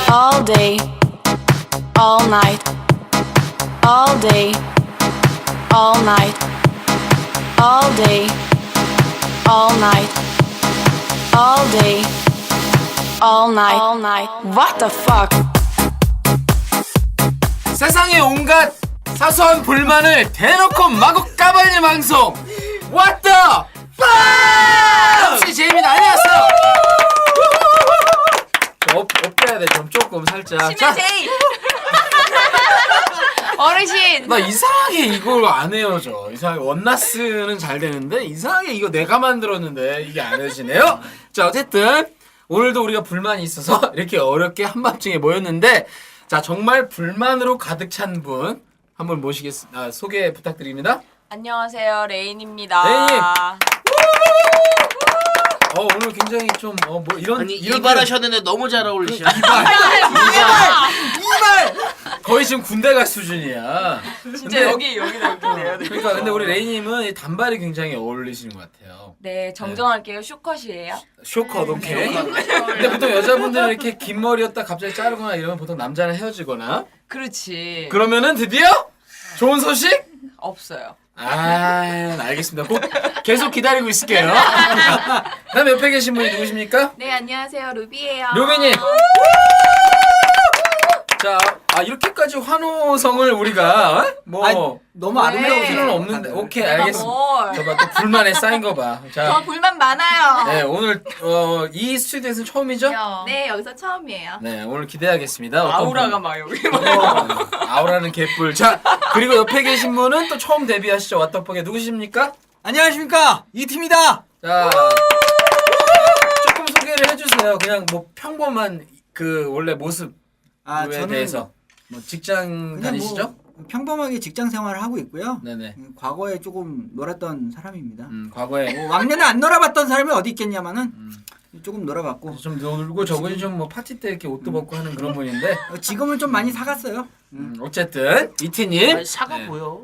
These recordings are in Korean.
all day, all night, all day, all night, all day, all night, all day, all night, all night. What the fuck? 세상의 온갖 사소한 불만을 대놓고 마구 까발리는 방송 What the fuck! MC 제이입니다. 안녕하세요. 업돼야 돼. 좀 조금 살짝. 심해 제이. 어르신. 나 이상하게 이걸 안 헤어져. 이상하게 원나스는 잘 되는데 이상하게 이거 내가 만들었는데 이게 안 헤어지네요. 자, 어쨌든 오늘도 우리가 불만이 있어서 이렇게 어렵게 한밤중에 모였는데, 자, 정말 불만으로 가득 찬 분 한 분 모시겠습니다. 소개 부탁드립니다. 안녕하세요, 레인입니다. 레인. 오늘 굉장히 좀 뭐 이런 아니 이발 하셨는데 너무 잘 어울리셔. 이발 거의 지금 군대 갈 수준이야. 진짜 여기 나오겠네요. 그러니까 근데 우리 레이님은 이 단발이 굉장히 어울리시는 것 같아요. 네, 정정할게요. 슈컷이에요. 쇼컷 오케이. 근데 보통 여자분들은 이렇게 긴 머리였다 갑자기 자르거나 이러면 보통 남자랑 헤어지거나. 그렇지. 그러면은 드디어 좋은 소식? 없어요. 알겠습니다. 곧 계속 기다리고 있을게요. 다음 옆에 계신 분이 누구십니까? 네, 안녕하세요. 루비예요. 루비님. 자, 이렇게까지 환호성을 우리가 너무 아름다운 필요는 없는데. 오케이, 알겠습니다. 뭘. 저봐 또 불만에 쌓인 거 봐. 저 자, 불만 많아요. 네 오늘 이 스튜디오에서는 처음이죠? 네, 여기서 처음이에요. 네, 오늘 기대하겠습니다. 어떤 아우라가 분- 막 여기. 아우라는 개뿔. 자, 그리고 옆에 계신 분은 또 처음 데뷔하시죠. 왓더벅에 누구십니까? 안녕하십니까, 이 팀이다. 자, 조금 소개를 해주세요. 그냥 뭐 평범한 그 원래 모습에 대해서. 뭐 직장 그냥 다니시죠? 뭐 평범하게 직장 생활을 하고 있고요. 네네. 과거에 조금 놀았던 사람입니다. 과거에 뭐 왕년에 안 놀아봤던 사람이 어디 있겠냐마는 조금 놀아봤고 좀 놀고 저분이 좀 뭐 파티 때 이렇게 옷도 벗고 하는 그런 분인데. 지금은 좀 많이 사갔어요. 어쨌든 이티님. 사과 네. 보여.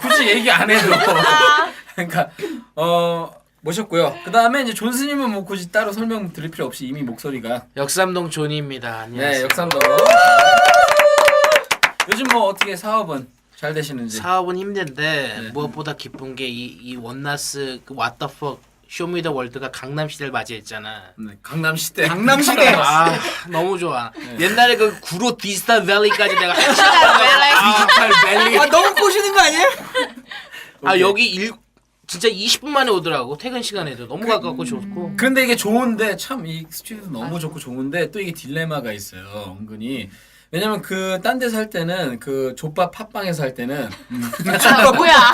굳이 얘기 안 해도. 그러니까 모셨고요. 그 다음에 이제 존스님은 뭐 굳이 따로 설명 드릴 필요 없이 이미 목소리가. 역삼동 존입니다. 안녕하세요. 네, 역삼도. 요즘 뭐 어떻게 사업은 잘 되시는지. 사업은 힘든데 네. 무엇보다 기쁜 게 이 원나스 그 왓더퍽 쇼미더 월드가 강남 시대를 맞이했잖아. 네, 강남시대. 강남시대. 아 너무 좋아. 옛날에 그 구로 디지털 밸리까지 내가 디지털 밸리. 너무 꼬시는 거 아니에요? 여기 진짜 20분 만에 오더라고. 퇴근 시간에도 너무 가깝고 좋고. 근데 이게 좋은데 참 이 스튜디오도 너무 좋고 좋은데 또 이게 딜레마가 있어요. 은근히. 왜냐면 그 딴 데서 할 때는 그 족밥 팟빵에서 할 때는 뭐야?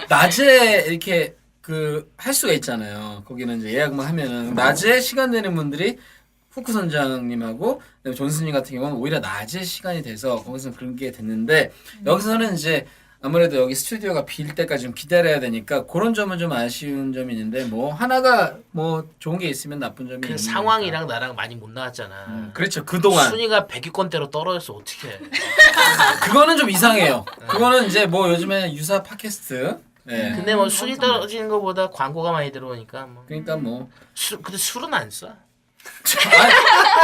낮에 이렇게 그 할 수가 있잖아요. 거기는 이제 예약만 하면은 낮에 시간 되는 분들이 후쿠 선장님하고 그다음에 존스님 같은 경우는 오히려 낮에 시간이 돼서 거기서는 그런 게 됐는데 여기서는 이제 아무래도 여기 스튜디오가 빌 때까지 좀 기다려야 되니까 그런 점은 좀 아쉬운 점이 있는데 뭐 하나가 뭐 좋은 게 있으면 나쁜 점이 그 있는 상황이랑 나랑 많이 못 나왔잖아. 그렇죠. 그동안 순위가 100위권대로 떨어졌어. 어떻게? 그거는 좀 이상해요. 그거는 이제 뭐 요즘에 유사 팟캐스트. 네. 근데 뭐 순위 떨어지는 것보다 광고가 많이 들어오니까 뭐. 그러니까 뭐 근데 술은 안 써.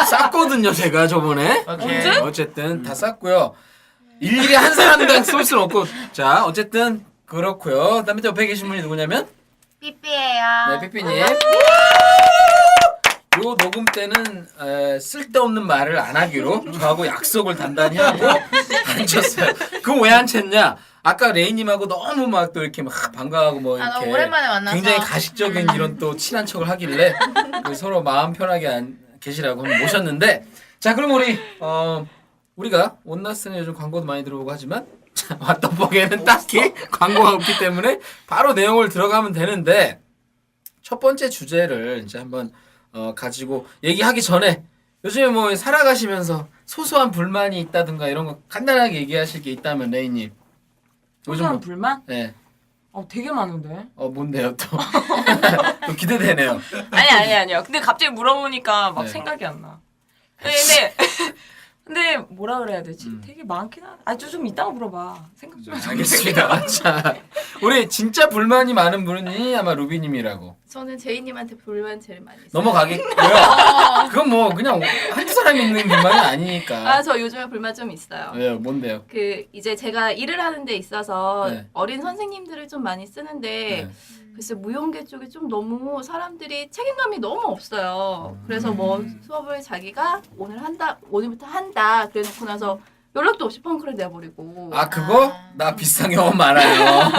쌌거든요 제가 저번에. 오케이. 어쨌든 다 쌌고요. 일일이 한 사람당 쏠 수는 없고. 자 어쨌든 그렇고요. 그다음에 또 옆에 계신 분이 누구냐면 삐삐예요. 네 삐삐님. 요 녹음 때는 쓸데없는 말을 안 하기로 저하고 약속을 단단히 하고 앉혔어요. 그거 왜 안 쳤냐? 아까 레이님하고 너무 막 또 이렇게 막 반가워하고 뭐 이렇게 너무 오랜만에 만나서. 굉장히 가식적인 이런 또 친한 척을 하길래 서로 마음 편하게 계시라고 모셨는데, 자 그럼 우리가 원나스는 요즘 광고도 많이 들어오고 하지만 왓더벅에는 딱히 광고가 없기 때문에 바로 내용을 들어가면 되는데, 첫 번째 주제를 이제 한번 가지고 얘기하기 전에 요즘에 뭐 살아가시면서 소소한 불만이 있다든가 이런 거 간단하게 얘기하실 게 있다면 레이님. 소소한 불만? 네. 되게 많은데. 뭔데요 또? 또 기대되네요. 아니요. 근데 갑자기 물어보니까 막 네. 생각이 안 나. 근데 근데 뭐라 그래야 되지? 되게 많긴 하. 아주 좀 이따가 물어봐. 생각 좀. 알겠습니다. 자, 우리 진짜 불만이 많은 분이 아마 루비님이라고 저는 제이님한테 불만 제일 많이 있어요. 넘어가겠고요. 그건 뭐 그냥 한두 사람이 있는 불만이 아니니까. 아, 저 요즘에 불만 좀 있어요. 왜요? 뭔데요? 그 이제 제가 일을 하는 데 있어서 네. 어린 선생님들을 좀 많이 쓰는데 네. 글쎄 무용계 쪽에 좀 너무 사람들이 책임감이 너무 없어요. 그래서 뭐 수업을 자기가 오늘부터 한다 그래놓고 나서 연락도 없이 펑크를 내버리고. 아 그거? 나 비슷한 경험 많아요.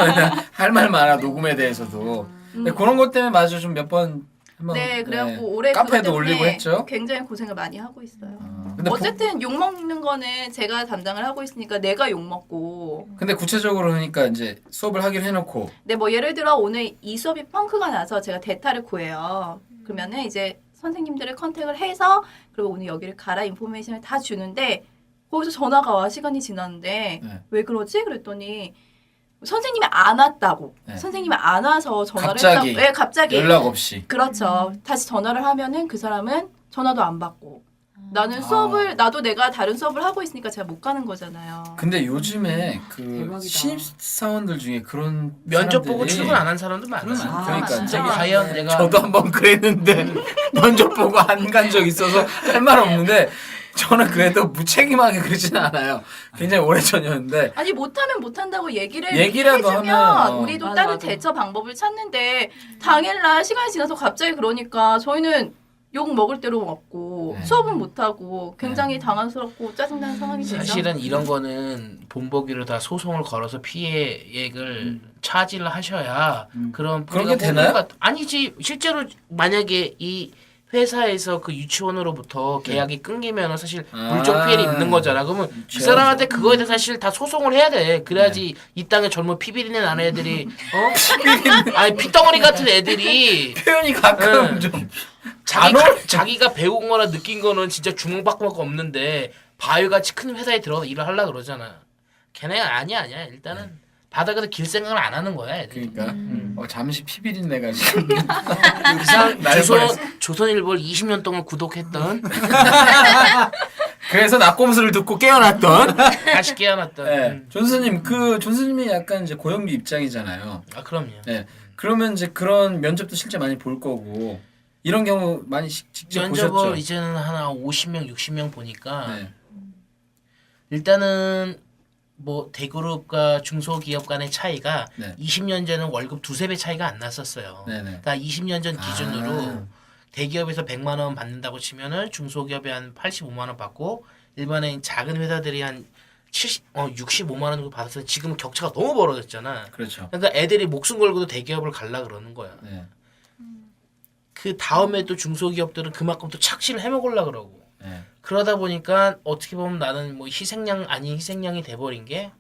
할 말 많아 녹음에 대해서도. 근데 그런 것 때문에 맞아 좀 몇 번 한번 네, 그래갖고 올해 그것 카페도 때문에 올리고 했죠. 굉장히 고생을 많이 하고 있어요. 근데 어쨌든 욕 먹는 거는 제가 담당을 하고 있으니까 내가 욕 먹고. 근데 구체적으로 하니까 이제 수업을 하기로 해놓고 네, 뭐 예를 들어 오늘 이 수업이 펑크가 나서 제가 대타를 구해요. 그러면은 이제 선생님들을 컨택을 해서 그리고 오늘 여기를 가라 인포메이션을 다 주는데 거기서 전화가 와 시간이 지났는데 네. 왜 그러지? 그랬더니 선생님이 안 왔다고. 네. 선생님이 안 와서 전화를 갑자기 했다고. 네, 갑자기. 연락 없이. 그렇죠. 다시 전화를 하면은 그 사람은 전화도 안 받고. 나는 나도 내가 다른 수업을 하고 있으니까 제가 못 가는 거잖아요. 근데 요즘에 그 대박이다. 신입사원들 중에 그런 면접 사람들이 보고 출근 안 한 사람도 많아. 그러니까 진짜 과연 내가 저도 한번 그랬는데 면접 보고 안 간 적 있어서 할 말 없는데 저는 그래도 무책임하게 그러지는 않아요. 굉장히 오래전이었는데 아니 못하면 못한다고 얘기라도 얘기라도 해주면 하면, 우리도 맞아, 다른 맞아. 대처 방법을 찾는데 당일날 시간이 지나서 갑자기 그러니까 저희는 욕 먹을 대로 먹고 네. 수업은 못하고 굉장히 당황스럽고 짜증나는 상황이 되죠. 사실은 이런 거는 본보기로 다 소송을 걸어서 피해액을 차지를 하셔야 그런 그런 뿌리가 게 되나요? 뽑히는 것 아니지. 실제로 만약에 이 회사에서 그 유치원으로부터 계약이 끊기면 사실 물적 피해를 입는 거잖아. 그러면 그 유치원. 사람한테 그거에 대해서 사실 다 소송을 해야 돼. 그래야지 이 땅에 젊은 피비린내 나는 애들이 아니 피덩어리 같은 애들이 표현이 가끔 네. 좀 자기가 배운 거나 느낀 거는 진짜 주먹밖에 없는데 바위같이 큰 회사에 들어가서 일을 하려고 그러잖아. 걔네 아니야. 일단은 바닥에서 길 생각을 안 하는 거야 애들이. 그러니까 잠시 피비린내가 지금 이상 날 뻔했어. 조선일보를 20년 동안 구독했던 그래서 낙곰수를 듣고 깨어났던 다시 깨어났던 네. 존스님 그 존스님이 약간 이제 고영비 입장이잖아요. 아 그럼요. 네. 그러면 이제 그런 면접도 실제 많이 볼 거고 이런 경우 많이 직접 면접을 보셨죠? 이제는 한 50명 60명 보니까 네. 일단은 뭐 대그룹과 중소기업 간의 차이가 네. 20년 전에는 월급 두세 배 차이가 안 났었어요. 네네. 그러니까 20년 전 기준으로 아. 대기업에서 100만 원 받는다고 치면은 중소기업이 한 85만 원 받고 일반인 작은 회사들이 한 65만 원 정도 받았어요. 지금 격차가 너무 벌어졌잖아. 그렇죠. 그러니까 애들이 목숨 걸고도 대기업을 갈라 그러는 거야. 네. 그 다음에 또 중소기업들은 그만큼 또 착취를 해먹으려 그러고. 네. 그러다 보니까 어떻게 보면 나는 뭐 희생양 아닌 희생양이 돼버린 게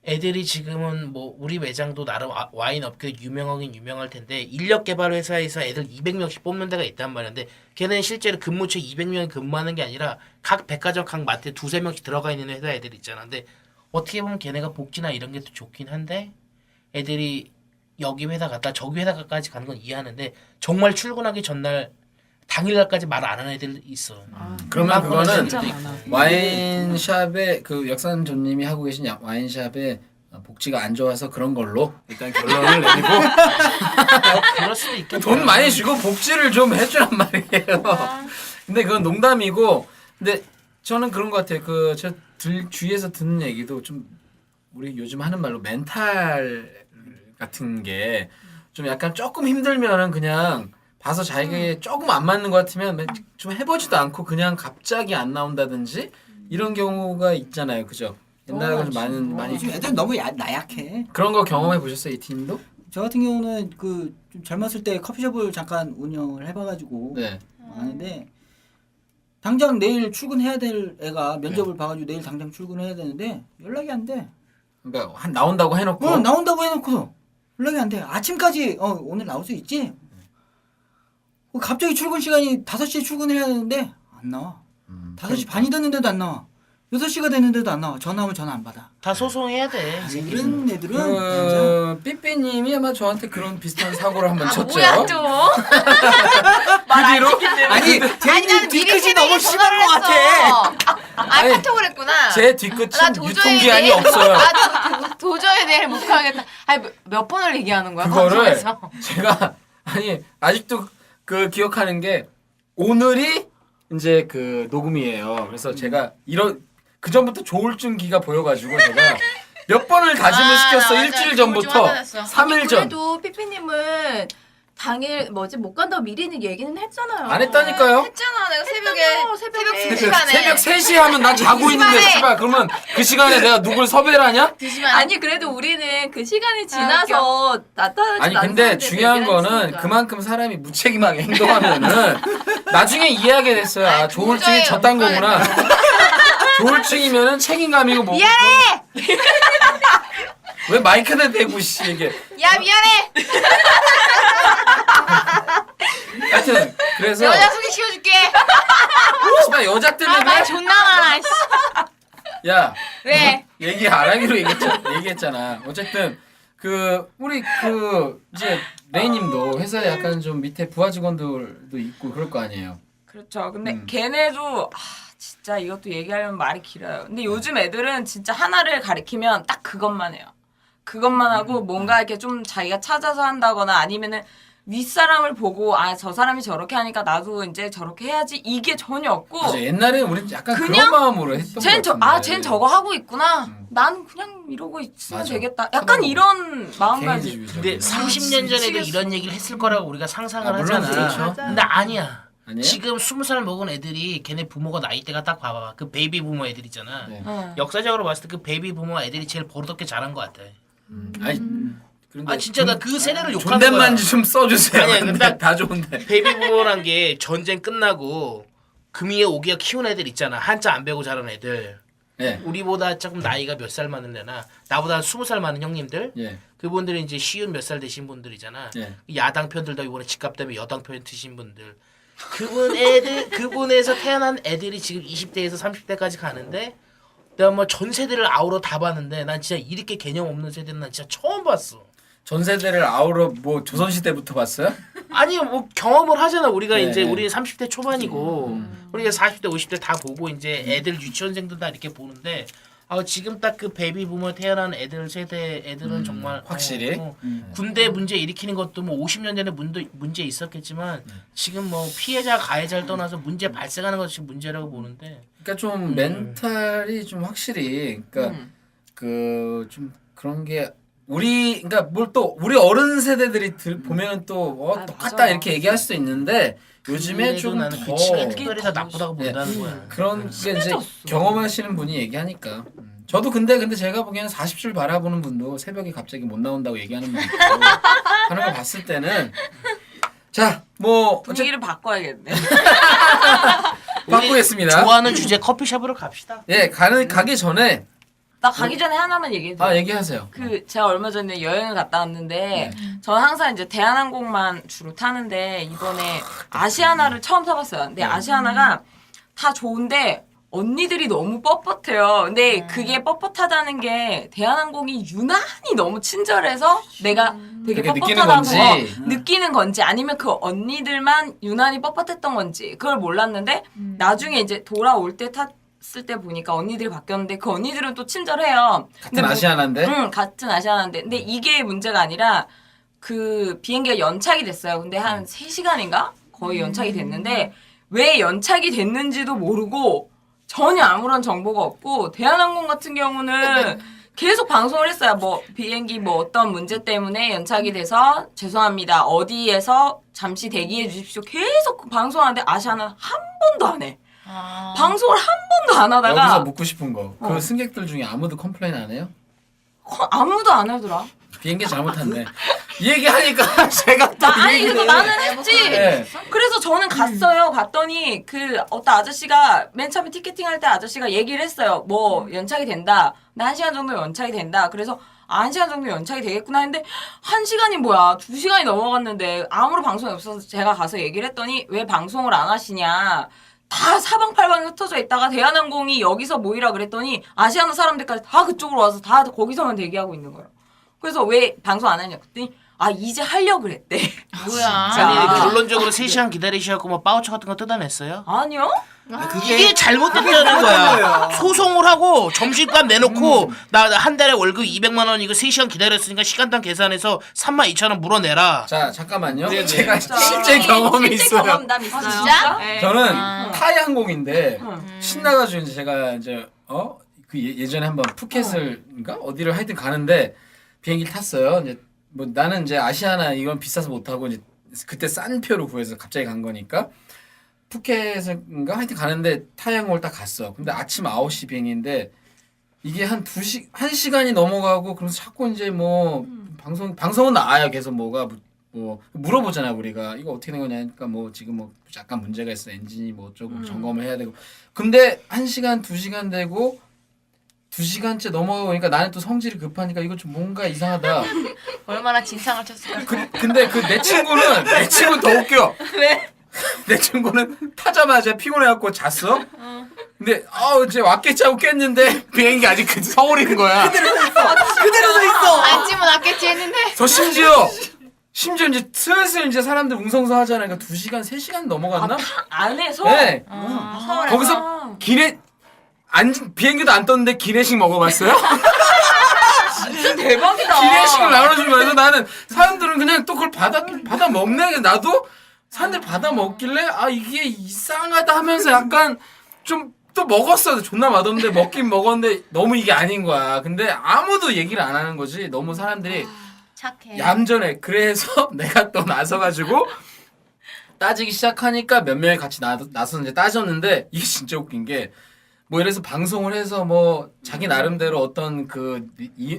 애들이 지금은 뭐 우리 매장도 나름 와인 업계 유명하긴 유명할 텐데 인력 개발 회사에서 애들 200명씩 뽑는 데가 있단 말인데 걔네는 실제로 근무처 200명이 근무하는 게 아니라 각 백화점 각 마트에 두세 명씩 들어가 있는 회사 애들 있잖아. 근데 어떻게 보면 걔네가 복지나 이런 게 또 좋긴 한데 애들이 여기 회사 갔다 저기 회사까지 가는 건 이해하는데 정말 출근하기 전날 당일날까지 말 안 하는 애들 있어. 그러면 그거는 진짜 많아. 와인샵에 그 역산조님이 하고 계신 와인샵에 복지가 안 좋아서 그런 걸로 일단 결론을 내리고 그럴 수도 있겠다. 돈 많이 주고 복지를 좀 해주란 말이에요. 근데 그건 농담이고 근데 저는 그런 것 같아요. 그 저 주위에서 듣는 얘기도 좀 우리 요즘 하는 말로 멘탈 같은 게 좀 약간 조금 힘들면은 그냥 봐서 자기가 조금 안 맞는 것 같으면 좀 해보지도 않고 그냥 갑자기 안 나온다든지 이런 경우가 있잖아요, 그죠? 옛날에 좀 많이 요즘 애들 너무 나약해. 그런 거 경험해 보셨어요, 이 팀도? 저 같은 경우는 그 좀 젊었을 때 커피숍을 잠깐 운영을 해봐가지고 네. 아는데 당장 내일 출근해야 될 애가 면접을 봐가지고 내일 당장 출근해야 되는데 연락이 안 돼. 그러니까 나온다고 해놓고 나온다고 해놓고도 연락이 안 돼. 아침까지 오늘 나올 수 있지? 갑자기 출근 시간이 5시에 출근해야 되는데 안 나와. 5시 반이 됐는데도 안 나와. 6시가 됐는데도 안 나와. 전화하면 전화 안 받아. 다 소송해야 돼. 이런 애들은 그 삐삐님이 아마 저한테 그런 비슷한 사고를 한번 쳤죠. 뭐야 또? 말안 뒤로? 시킨데 아니 아니 제님 나는 미리 뒤끝이 새벽에 너무 심한 전화를 것 같아. 했어. 아니, 카톡을 했구나. 제 뒤끝은 나 도저히 유통기한이 내일 없어요. 도저히 내일 못 가겠다. 아니 몇 번을 얘기하는 거야? 그거를 방송에서. 제가 아니 아직도 그 기억하는 게 오늘이 이제 그 녹음이에요. 그래서 제가 이런 그 전부터 조울증기가 보여가지고 제가 몇 번을 다짐을 시켰어. 맞아. 일주일 조울증 전부터 화났어. 3일 전. 그래도 피피님은 당일 못 간다고 미리는 얘기는 했잖아요. 안 했다니까요. 했잖아. 내가 새벽에 했잖아요, 새벽 새벽에. 2시간에 새벽 3시에 하면 난 자고 있는데 씨발 그러면 그 시간에 내가 누굴 섭외를 하냐? 2시간 아니 그래도 우리는 그 시간이 지나서 나타나지 아니 않는 근데 사람들한테 중요한 얘기를 거는 했으니까. 그만큼 사람이 무책임하게 행동하면은 나중에 이해하게 됐어요. 아 조울증이 도저히 저딴 못 거구나. 조울증이면은 책임감이고 뭐. 미안해. 왜 마이크에 대고 씨 이게. 야 미안해. 하여튼 그래서 여자 소개시켜줄게. 씨발 여자들은 말 존나 많아. 씨. 야 왜? 얘기 안 하기로 얘기했잖아. 어쨌든 그 우리 그 이제 레이님도 회사에 약간 좀 밑에 부하 직원들도 있고 그럴 거 아니에요. 그렇죠. 근데 걔네도 진짜 이것도 얘기하려면 말이 길어요. 근데 요즘 애들은 진짜 하나를 가리키면 딱 그것만 해요. 그것만 하고 뭔가 이렇게 좀 자기가 찾아서 한다거나 아니면은 윗사람을 보고 저 사람이 저렇게 하니까 나도 이제 저렇게 해야지 이게 전혀 없고 맞아 옛날에 우리 약간 그런 그냥 마음으로 했던 거 같은데. 쟨 저거 하고 있구나. 나는 그냥 이러고 있으면 맞아. 되겠다. 약간 이런 마음가짐. 개인주의적인. 근데 30년 전에도 미치겠어. 이런 얘기를 했을 거라고 우리가 상상을 아, 물론 하잖아. 그렇죠. 근데 아니야. 아니에요? 지금 20살 먹은 애들이 걔네 부모가 나이대가 딱 봐봐. 그 베이비 부모 애들 있잖아. 네. 역사적으로 봤을 때 그 베이비 부모 애들이 제일 버릇없게 자란 것 같아. 아니 그런데 아 진짜 나 그 세대를 욕하는 거야. 존댓말 좀 써주세요. 아니야, 근데 근데 다 좋은데. 베이비 부모란 게 전쟁 끝나고 금이에 오기가 키운 애들 있잖아. 한자 안 배우고 자란 애들. 예. 우리보다 조금 나이가 몇 살 많으려나 나보다 한 20살 많은 형님들. 예. 그분들이 이제 쉬운 몇 살 되신 분들이잖아. 예. 야당 편들도 이번에 집값 때문에 여당 편 드신 분들. 그분 애들 그분에서 태어난 애들이 지금 20대에서 30대까지 가는데 내가 뭐 전 세대를 아우러 다 봤는데 난 진짜 이렇게 개념 없는 세대는 난 진짜 처음 봤어. 전 세대를 아우러 뭐 조선 시대부터 봤어요? 아니 뭐 경험을 하잖아 우리가 네. 이제 우리 30대 초반이고 우리가 40대 50대 다 보고 이제 애들 유치원생들 다 이렇게 보는데 지금 딱 그 베이비 부모 태어난 애들 세대 애들은 정말 확실히? 군대 문제 일으키는 것도 뭐 50년 전에 문제 있었겠지만 지금 뭐 피해자 가해자를 떠나서 문제 발생하는 것이 문제라고 보는데 그러니까 좀 멘탈이 좀 확실히 그러니까 그 좀 그런 게 우리 그러니까 뭘 또 우리 어른 세대들이 보면은 또 똑같다 맞아요. 이렇게 얘기할 수도 있는데 요즘에 그래도 좀 나는 더 그 특별히 더 나쁘다고 예. 본다는 거야. 그런 게 이제 경험하시는 분이 얘기하니까 저도 근데 제가 보기에는 40줄 바라보는 분도 새벽에 갑자기 못 나온다고 얘기하는 분 있고 하는 거 봤을 때는 자 뭐 분위기를 바꿔야겠네. 바꾸겠습니다. 좋아하는 주제 커피숍으로 갑시다. 예 가기 전에 나 가기 전에 하나만 얘기해도 돼요? 얘기하세요. 제가 얼마 전에 여행을 갔다 왔는데 저는 항상 이제 대한항공만 주로 타는데 이번에 아시아나를 처음 타봤어요. 근데 아시아나가 다 좋은데 언니들이 너무 뻣뻣해요. 근데 그게 뻣뻣하다는 게 대한항공이 유난히 너무 친절해서 내가 되게 그렇게 느끼는 뻣뻣하다고 건지. 느끼는 건지 아니면 그 언니들만 유난히 뻣뻣했던 건지 그걸 몰랐는데 나중에 이제 돌아올 때 탔을 때 보니까 언니들이 바뀌었는데 그 언니들은 또 친절해요. 같은 아시아나인데 응, 같은 아시아나인데. 근데 이게 문제가 아니라 그 비행기가 연착이 됐어요. 근데 한 3시간인가? 거의 연착이 됐는데 왜 연착이 됐는지도 모르고 전혀 아무런 정보가 없고 대한항공 같은 경우는 계속 방송을 했어요. 뭐 비행기 뭐 어떤 문제 때문에 연착이 돼서 죄송합니다. 어디에서 잠시 대기해 주십시오. 계속 방송하는데 아시아나는 한 번도 안 해. 방송을 한 번도 안 하다가 여기서 묻고 싶은 거. 그 승객들 중에 아무도 컴플레인 안 해요? 아무도 안 하더라. 비행기 잘못했네. 이 얘기 하니까 제가 또 아니 이거 나는 했지. 네. 그래서 저는 갔어요. 갔더니 그 어떤 아저씨가 맨 처음에 티켓팅할 때 아저씨가 얘기를 했어요. 뭐 연착이 된다. 근데 1시간 정도 연착이 된다. 그래서 1시간 정도 연착이 되겠구나 했는데 1시간이 뭐야. 2시간이 넘어갔는데 아무런 방송이 없어서 제가 가서 얘기를 했더니 왜 방송을 안 하시냐. 다 사방팔방에 흩어져 있다가 대한항공이 여기서 모이라 그랬더니 아시아나 사람들까지 다 그쪽으로 와서 다 거기서만 대기하고 있는 거예요. 그래서 왜 방송 안 하냐 그랬더니 아 이제 하려고 그랬대. 뭐야? 아니 결론적으로 3시간 기다리셔갖고 뭐 바우처 같은 거 뜯어냈어요? 아니요? 이게 잘못됐다는 거야. 소송을 하고 점심값 내놓고 나 한 달에 월급 200만 원 이거 3시간 기다렸으니까 시간당 계산해서 32,000원 물어내라. 자 잠깐만요. 네, 네. 제가 진짜. 실제 경험이 실제 있어요. 경험담 있어요. 진짜? 네. 저는 아. 타이 항공인데 응. 신나가지고 이제 제가 이제 그 예전에 한번 푸켓을인가 어디를 하여튼 가는데 비행기를 탔어요. 이제 뭐 나는 이제 아시아나 이건 비싸서 못 타고 이제 그때 싼 표로 구해서 갑자기 간 거니까 푸켓인가 하여튼 가는데 타이 항공을 딱 갔어. 근데 아침 9시 비행인데 이게 한 1시간이 넘어가고 그러면서 자꾸 이제 뭐 방송은 나와요. 계속 뭐 물어보잖아 우리가 이거 어떻게 된 거냐니까 뭐 지금 뭐 약간 문제가 있어 엔진이 뭐 어쩌고 점검을 해야 되고 근데 1시간 2시간 되고 2시간째 넘어가니까 나는 또 성질이 급하니까 이거 좀 뭔가 이상하다. 얼마나 진상을 쳤을까? 근데 그 내 친구는 더 웃겨. 왜? 내 친구는 타자마자 피곤해갖고 잤어. 근데 이제 왔겠지 하고 깼는데 비행기 아직 그 서울인 거야. 그대로 서 있어. 안심은 왔겠지 했는데. 저 심지어 이제 슬슬 이제 사람들 웅성성하잖아. 그러니까 2시간 3시간 넘어갔나? 안에서? 네. 서울에서? 거기서 비행기도 안 떴는데 기내식 먹어봤어요? 진짜 대박이다. 기내식을 나눠준 거여서 나는 사람들은 그냥 또 그걸 받아 먹네. 나도 사람들 받아 먹길래 이게 이상하다 하면서 약간 좀 또 먹었어. 존나 맛없는데 먹긴 먹었는데 너무 이게 아닌 거야. 근데 아무도 얘기를 안 하는 거지. 너무 사람들이 착해. 얌전해. 그래서 내가 또 나서가지고 따지기 시작하니까 몇 명이 같이 나서 이제 따졌는데 이게 진짜 웃긴 게 뭐 이래서 방송을 해서 뭐 자기 나름대로 어떤 그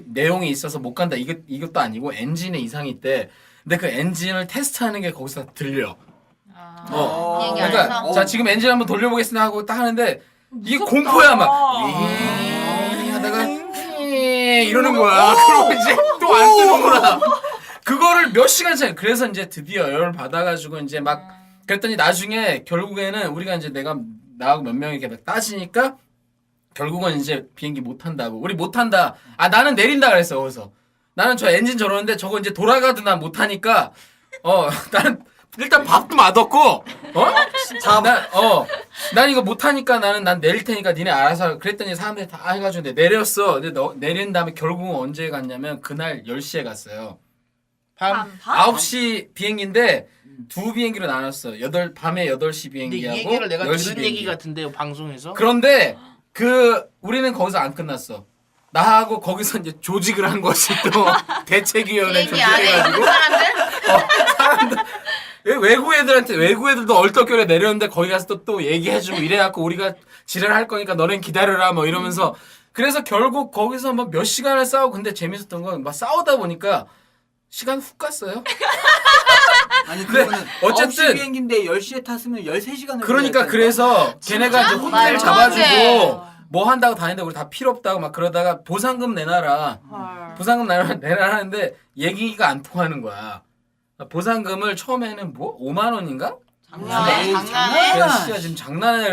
내용이 있어서 못 간다 이것도 아니고 엔진에 이상이 있대. 근데 그 엔진을 테스트하는 게 거기서 들려. 비행기 그러니까 안에서? 자 지금 엔진 한번 돌려보겠습니다 하고 딱 하는데 이게 공포야 막. 하다가 이러는 거야. 그러고 이제 또 안 뜨는구나. 그거를 몇 시간 차이. 그래서 이제 드디어 열을 받아가지고 이제 막 그랬더니 나중에 결국에는 우리가 이제 나하고 몇 명이 이렇게 따지니까 결국은 이제 비행기 못 탄다고. 우리 못 탄다. 나는 내린다 그랬어. 거기서. 나는 저 엔진 저러는데 저거 이제 돌아가도 난 못 하니까 나는 일단 밥도 맛없고 난 이거 못 하니까 난 내릴 테니까 니네 알아서 그랬더니 사람들이 다 해가지고 내렸어. 근데 내린 다음에 결국은 언제 갔냐면 그날 10시에 갔어요. 밤. 9시 비행기인데 두 비행기로 나눴어. 밤에 8시 근데 이 비행기하고 얘기를 내가 10시 들은 비행기. 얘기 같은데요 방송에서. 그런데 우리는 거기서 안 끝났어. 나하고 거기서 이제 조직을 한 것이 또 대책위원회 비행기 안에 조직해가지고 있는 사람들? 외국 애들도 얼떨결에 내렸는데 거기 가서 또 얘기해주고 이래갖고 우리가 지랄할 거니까 너넨 기다려라 뭐 이러면서 그래서 결국 거기서 막 몇 시간을 싸우고 근데 재밌었던 건 막 싸우다 보니까 시간 훅 갔어요. 아니 근데 그거는 어쨌든 9시 비행기인데 10시에 탔으면 13시간을 그러니까 그래서 걔네가 이제 호텔 말도 안 잡아주고 돼. 뭐 한다고 다니는데 우리 다 필요 없다고 막 그러다가 보상금 내놔라. 보상금 내놔라 하는데 얘기가 안 통하는 거야. 보상금을 처음에는 뭐 5만 원인가? 장난해? 장난해? 장난해? 그래서 진짜 지금 장난해.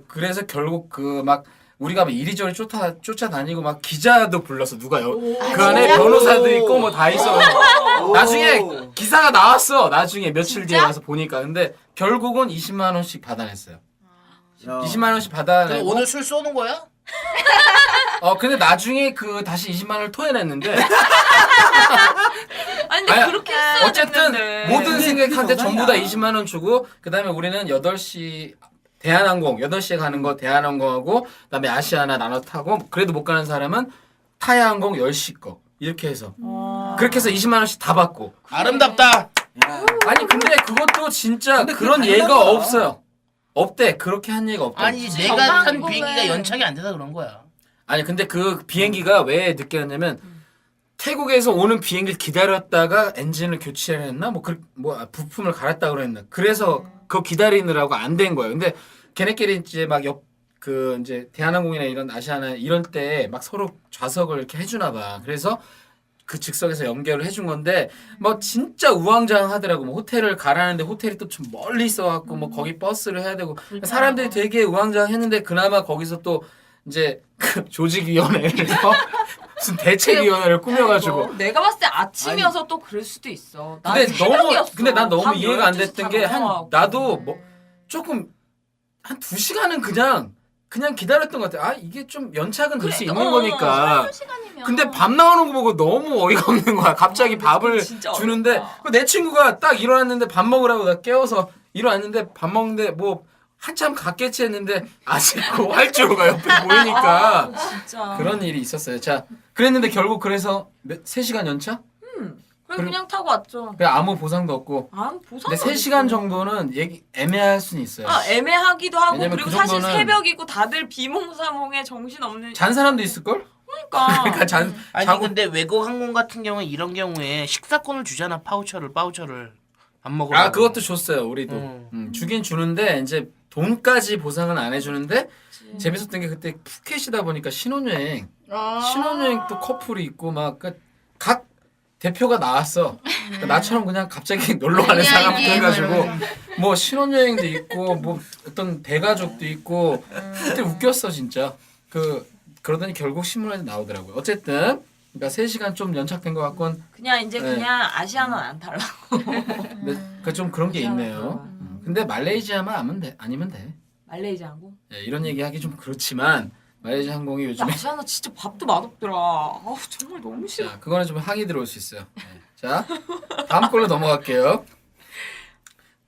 그래서 결국 그 막 우리가 막 이리저리 쫓아다니고 막 기자도 불렀어. 누가요? 그 안에 진짜? 변호사도 있고 뭐 다 있어. 나중에 기사가 나왔어. 나중에 며칠 뒤에 와서 보니까. 근데 결국은 20만 원씩 받아냈어요. 20만 원씩 그럼 받아내고 오늘 술 쏘는 거야? 근데 나중에 그 다시 20만 원을 토해냈는데 아니 근데 아니, 그렇게 했어야 어쨌든 됐는데. 모든 승객한테 그게 전부 다 정상이야. 20만 원 주고 그다음에 우리는 8시 대한항공 8시에 가는 거 대한항공하고 그다음에 아시아나 나눠 타고 그래도 못 가는 사람은 타이항공 10시 거 이렇게 해서 그렇게 해서 20만 원씩 다 받고 아름답다. 아니 근데 그것도 진짜 근데 그게 그런 예가 당연한 거야. 없어요. 없대. 그렇게 한 예가 없다. 아니 그치, 내가 탄 정상공은- 비행기가 연착이 안 되다 그런 거야. 아니 근데 그 비행기가 왜 늦게 왔냐면 태국에서 오는 비행기를 기다렸다가 엔진을 교체를 했나 부품을 갈았다 그랬나 그래서 그거 기다리느라고 안 된 거예요. 근데 걔네끼리 이제 막 이제 대한항공이나 이런 아시아나 이런 때 막 서로 좌석을 이렇게 해주나 봐. 그래서 그 즉석에서 연결을 해준 건데 뭐 진짜 우왕좌왕하더라고. 뭐 호텔을 가라는데 호텔이 또 좀 멀리 있어갖고 뭐 거기 버스를 해야 되고 사람들이 되게 우왕좌왕했는데 그나마 거기서 또 이제 그 조직위원회에서 무슨 대책위원회를 꾸며가지고. 뭐, 내가 봤을 때 아침이어서 또 그럴 수도 있어. 근데 난 너무 새벽이었어. 근데 난 너무 밤 이해가 안 12시 됐던 다 게 한 넘어가고. 나도 뭐 조금 한 2시간은 그냥 기다렸던 것 같아. 아 이게 좀 연착은 될 수 그래, 있는 어, 거니까. 시간이면. 근데 밥 나오는 거 보고 너무 어이가 없는 거야. 갑자기 근데 밥을 그건 진짜 주는데 어렵다. 내 친구가 딱 일어났는데 밥 먹으라고 나 깨워서 일어났는데 밥 먹는데 뭐 한참 갔겠지 했는데 아직 그 활주로가 옆에 보이니까 아, 진짜. 그런 일이 있었어요. 자, 그랬는데 결국 그래서 3시간 연차? 그래 그냥 타고 왔죠. 그래 아무 보상도 없고. 아 보상. 근데 3시간 정도는 애매할 수는 있어요. 아 애매하기도 하고 왜냐면 그리고 그 사실 정도는- 새벽이고 다들 비몽사몽에 정신 없는. 잔 사람도 있을 걸? 그러니까. 그러니까 잔 아니 자고 근데 외국 항공 같은 경우에 이런 경우에 식사권을 주잖아. 파우처를 밥 먹으러. 아 그것도 줬어요. 우리도 주긴 주는데 이제 돈까지 보상은 안 해주는데 재밌었던 게 그때 푸켓이다 보니까 신혼여행 또 커플이 있고 막 각 대표가 나왔어. 그러니까 나처럼 그냥 갑자기 놀러 가는 사람부터 해가지고 뭐 신혼여행도 있고 뭐 어떤 대가족도 있고 그때 웃겼어 진짜. 그러더니 결국 신문에 나오더라고요. 어쨌든 그러니까 3시간 좀 연착된 것 같건 그냥 이제 네. 그냥 아시아는 안 달라고. 근데 좀 그런 게 있네요. 근데 말레이시아만 아니면 돼. 말레이시아 항공. 네, 이런 얘기 하기 좀 그렇지만 말레이시아 항공이 요즘에 아시아나 진짜 밥도 맛없더라. 아 정말 너무 싫어. 자, 그거는 좀 항의 들어올 수 있어요. 네. 자, 다음 걸로 넘어갈게요.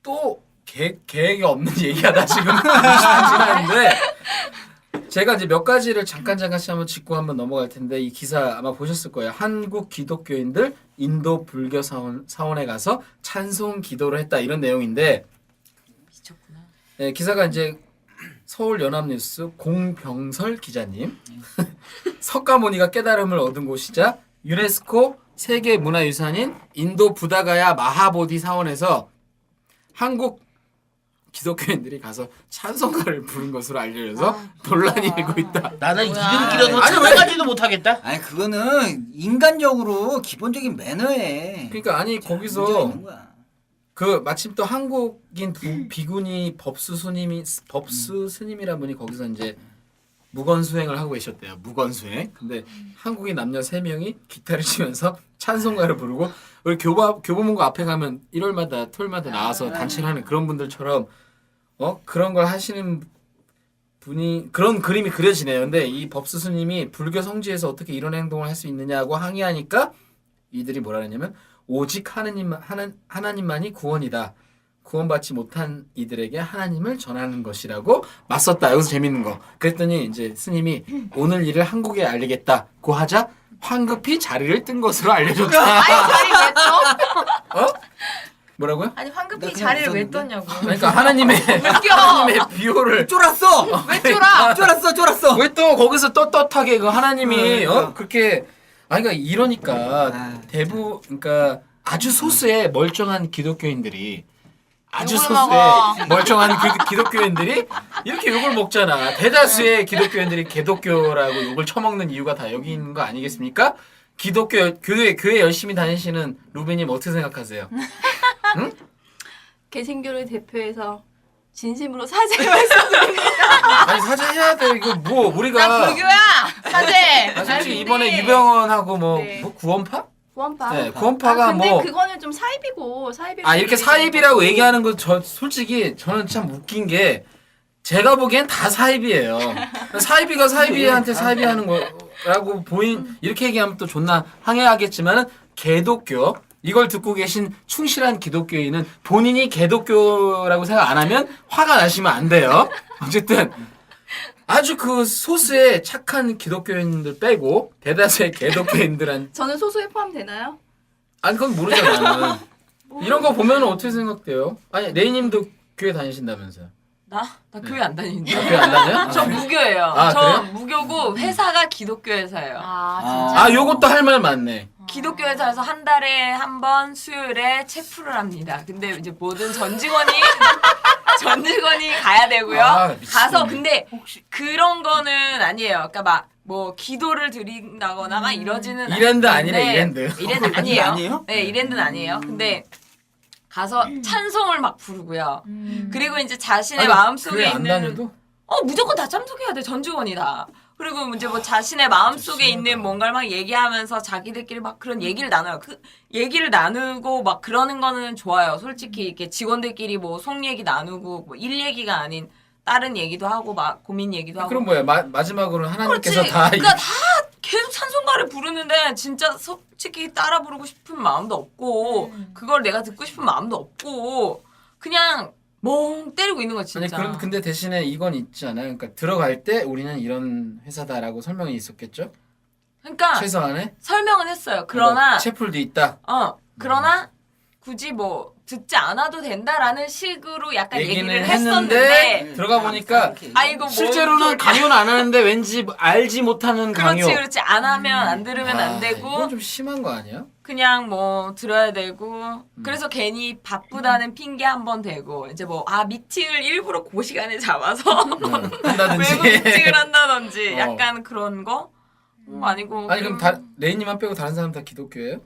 또 계획이 없는 얘기하다 지금 20분 지났는데 제가 이제 몇 가지를 잠깐씩 한번 짚고 한번 넘어갈 텐데 이 기사 아마 보셨을 거예요. 한국 기독교인들 인도 불교 사원에 가서 찬송 기도를 했다 이런 내용인데 미쳤구나. 네, 기사가 이제 서울 연합뉴스 공병설 기자님 석가모니가 깨달음을 얻은 곳이자 유네스코 세계문화유산인 인도 부다가야 마하보디 사원에서 한국 기독교인들이 가서 찬송가를 부른 것으로 알려져서 논란이 일고 있다. 나는 이름 길어서 아니, 찾아가지도 못하겠다. 아니 그거는 인간적으로 기본적인 매너에 그러니까 아니 문제가 거기서 있는 거야. 마침 또 한국인 비구니 법수 스님이란 분이 거기서 이제 무건 수행을 하고 계셨대요. 무건 수행. 근데 한국인 남녀 3명이 기타를 치면서 찬송가를 부르고 우리 교보문고 앞에 가면 일요일마다 토요일마다 나와서 단체를 하는 그런 분들처럼 그런 걸 하시는 분이 그런 그림이 그려지네요. 근데 이 법수 스님이 불교 성지에서 어떻게 이런 행동을 할 수 있느냐고 항의하니까 이들이 뭐라 했냐면 오직 하나님만이 구원이다. 구원받지 못한 이들에게 하나님을 전하는 것이라고 맞섰다. 여기서 재밌는 거. 그랬더니 이제 스님이 오늘 일을 한국에 알리겠다고 하자 황급히 자리를 뜬 것으로 알려줬다. 아니 자리 왜 떠? 뭐라고요? 아니 황급히 나 그냥 자리를 왜 웃었는데? 떴냐고. 그러니까 하나님의 비호를 쫄았어. 왜 쫄아? 쫄았어. 왜 또 거기서 떳떳하게 그 하나님이 그러니까. 그렇게 그러니까 이러니까 아. 그러니까 아주 소수의 멀쩡한 기독교인들이 아주 욕을 소수의 먹어. 멀쩡한 기독교인들이 이렇게 욕을 먹잖아. 대다수의 기독교인들이 개독교라고 욕을 처먹는 이유가 다 여기 있는 거 아니겠습니까? 교회 열심히 다니시는 루비님 어떻게 생각하세요? 개신교를 대표해서 진심으로 사죄 말씀드립니다. 아니 사죄해야 돼. 이거 뭐 나 우리가 불교야. 사죄. 솔직히 이번에 유병헌하고 네. 뭐 구원파? 구원파. 네, 구원파가 근데 뭐 그거는 좀 사입이고. 이렇게 사입이라고 얘기하는 거 솔직히 저는 참 웃긴 게 제가 보기엔 다 사입이에요. 사입이가 사입이한테 사입이하는 거라고 이렇게 얘기하면 또 존나 항해하겠지만은 개독교 이걸 듣고 계신 충실한 기독교인은 본인이 개독교라고 생각 안 하면 화가 나시면 안 돼요. 어쨌든 아주 그 소수의 착한 기독교인들 빼고 대다수의 개독교인들한 저는 소수에 포함되나요? 아니 그건 모르잖아 나는. 이런 거 보면 어떻게 생각돼요? 아니 레이님도 교회 다니신다면서요? 나 교회 안 다니는데. 교회 안 다녀요? 저 무교예요. 아, 저 그래요? 무교고 회사가 기독교 회사예요. 아 진짜. 아 요것도 할 말 많네. 기독교 회사에서 한 달에 한 번 수요일에 체프를 합니다. 근데 이제 모든 전 직원이 가야 되고요. 아, 미치겠네. 가서 근데 그런 거는 아니에요. 그러니까 막 뭐 기도를 드린다거나 막 이러지는 이랜드 않는데 아니래, 이랜드. 이랜드 아니에요. 아니에요? 네, 이랜드는 아니에요. 근데 가서 찬송을 막 부르고요. 그리고 이제 자신의 마음속에 교회 안 있는 다녀도? 무조건 다 참석해야 돼. 전 직원이 다. 그리고 이제 뭐 자신의 마음속에 있는 뭔가를 막 얘기하면서 자기들끼리 막 그런 얘기를 나눠요. 그 얘기를 나누고 막 그러는 거는 좋아요. 솔직히 이렇게 직원들끼리 뭐 속 얘기 나누고 뭐 일 얘기가 아닌 다른 얘기도 하고 막 고민 얘기도 하고. 그럼 뭐야? 마지막으로 하나님께서 그렇지. 다 그러니까 다 계속 찬송가를 부르는데 진짜 솔직히 따라 부르고 싶은 마음도 없고 그걸 내가 듣고 싶은 마음도 없고 그냥 멍 때리고 있는 거야 진짜. 아니 근데 대신에 이건 있지 않아요? 그러니까 들어갈 때 우리는 이런 회사다라고 설명이 있었겠죠? 그러니까 최소한의 설명은 했어요. 그러나 채플도 있다. 그러나 굳이 뭐 듣지 않아도 된다라는 식으로 약간 얘기는 얘기를 했는데 했었는데 들어가 보니까 아이고 뭐 실제로는 강요는 안 하는데 왠지 알지 못하는 강요. 그렇지 안 하면 안 들으면 안 되고 이건 좀 심한 거 아니야? 그냥 뭐 들어야 되고 그래서 괜히 바쁘다는 핑계 한 번 대고 이제 뭐 미팅을 일부러 그 시간에 잡아서 한다든지. 외부 미팅을 한다든지 어. 약간 그런 거 아니고 아니 그럼 레이님만 빼고 다른 사람 다 기독교예요?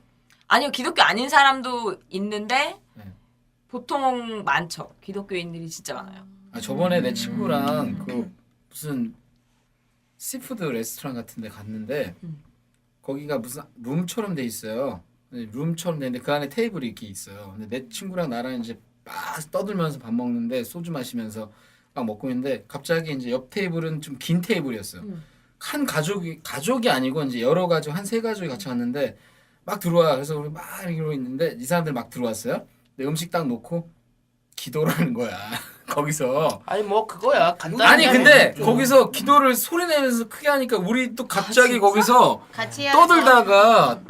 아니요 기독교 아닌 사람도 있는데 네. 보통 많죠 기독교인들이 진짜 많아요. 아 저번에 내 친구랑 그 무슨 시푸드 레스토랑 같은 데 갔는데 거기가 무슨 룸처럼 돼 있어요. 룸처럼 돼 있는데 그 안에 테이블이 이렇게 있어요. 근데 내 친구랑 나랑 이제 막 떠들면서 밥 먹는데 소주 마시면서 막 먹고 있는데 갑자기 이제 옆 테이블은 좀 긴 테이블이었어요. 한 가족이 아니고 이제 여러 가족 한 세 가족이 같이 왔는데 막 들어와. 그래서 우리 막 이러고 있는데 이 사람들 막 들어왔어요. 근데 음식 딱 놓고 기도를 하는 거야. 거기서. 아니 뭐 그거야 간단하게 아니 근데 하면 거기서 기도를 소리 내면서 크게 하니까 우리 또 갑자기 거기서 같이 해야 떠들다가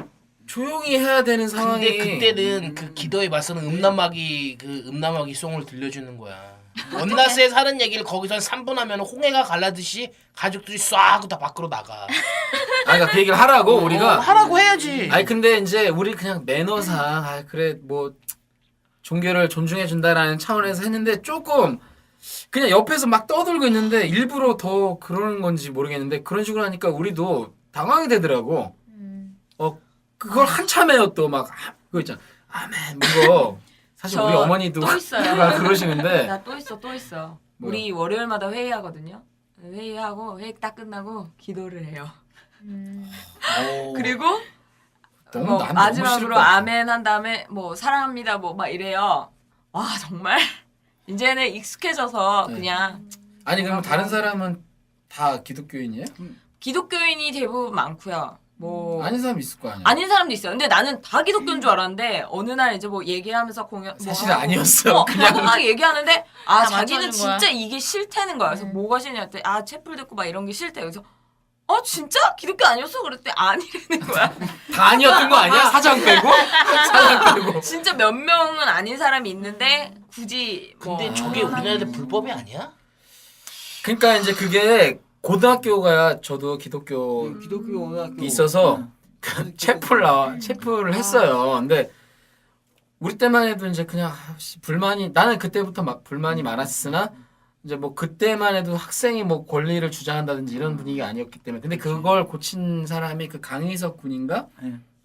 조용히 해야 되는 상황이. 근데 그때는 그 기도의 맛은 음란마귀 송을 들려주는 거야. 원나스에 사는 얘기를 거기서 한 3분 하면 홍해가 갈라듯이 가족들이 쏴 하고 다 밖으로 나가. 그러니까 그 얘기를 하라고 우리가. 하라고 해야지. 아니 근데 이제 우리 그냥 매너상 그래 뭐 종교를 존중해 준다라는 차원에서 했는데 조금 그냥 옆에서 막 떠들고 있는데 일부러 더 그러는 건지 모르겠는데 그런 식으로 하니까 우리도 당황이 되더라고. 그걸 한참 해요 또 막 그거 있잖아. 아멘 이거 사실 우리 저 어머니도 또 있어요. 그러시는데 나 또 있어. 뭐야? 우리 월요일마다 회의하거든요. 회의하고 회의 딱 끝나고 기도를 해요. 그리고 너무 뭐 난 너무 싫을 마지막으로 것 같아. 아멘 한 다음에 뭐 사랑합니다 뭐 막 이래요. 와 정말 이제는 익숙해져서 네. 그냥 아니 그럼 다른 사람은 다 기독교인이에요? 기독교인이 대부분 많고요. 뭐 아닌 사람 있을 거 아니야. 아닌 사람도 있어요. 근데 나는 다 기독교인 줄 알았는데 어느 날 이제 뭐 얘기하면서 공연 뭐 사실은 하고 아니었어. 그냥 막 얘기하는데 다 자기는 맞춰준 거야. 진짜 이게 싫다는 거야. 그래서 뭐가 싫냐 했더니 채플 듣고 막 이런 게 싫대. 그래서 진짜 기독교 아니었어? 그랬더니 아니라는 거야. 다 아니었던 거 아니야? 사장 빼고? 사장 빼고. 진짜 몇 명은 아닌 사람이 있는데 굳이 뭐 근데 저게 우리나라에 불법이 아니야? 그러니까 이제 그게 고등학교가 저도 기독교 기독교 고등학교 있어서 채플을 했어요. 근데 우리 때만 해도 이제 그냥 불만이 나는 그때부터 막 불만이 많았으나 이제 뭐 그때만 해도 학생이 뭐 권리를 주장한다든지 이런 분위기가 아니었기 때문에 근데 그걸 고친 사람이 그 강희석 군인가?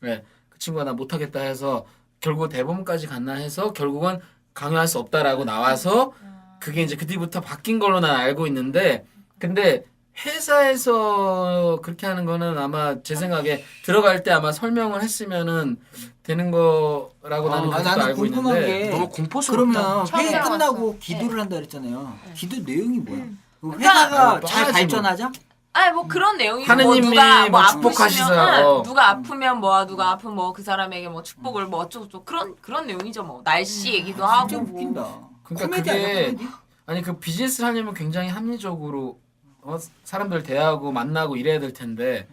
네. 그 친구가 나 못하겠다 해서 결국 대법원까지 갔나 해서 결국은 강요할 수 없다라고 나와서 그게 이제 그뒤부터 바뀐 걸로 난 알고 있는데 근데 회사에서 그렇게 하는 거는 아마 제 생각에 들어갈 때 아마 설명을 했으면은 되는 거라고 나는 그렇게 나는 알고 궁금한 있는데 게 너무 공포스럽다. 그러면 처음 회의 들어봤어. 끝나고 기도를 한다 그랬잖아요. 기도 내용이 뭐야? 그 그러니까 회사가 뭐 잘 하나지 발전하자? 아니 뭐 그런 내용이 하느님이 뭐 누가 뭐 아프시면 축복하시자. 누가 아프면 뭐야 누가 아프면 뭐 그 사람에게 뭐 축복을 뭐 어쩌고 그런 내용이죠 뭐 날씨 얘기도 하고 진짜 뭐. 웃긴다. 그러니까 코미디 아니야, 그게 코미디? 아니 그 비즈니스를 하려면 굉장히 합리적으로 사람들 대하고 만나고 이래야 될 텐데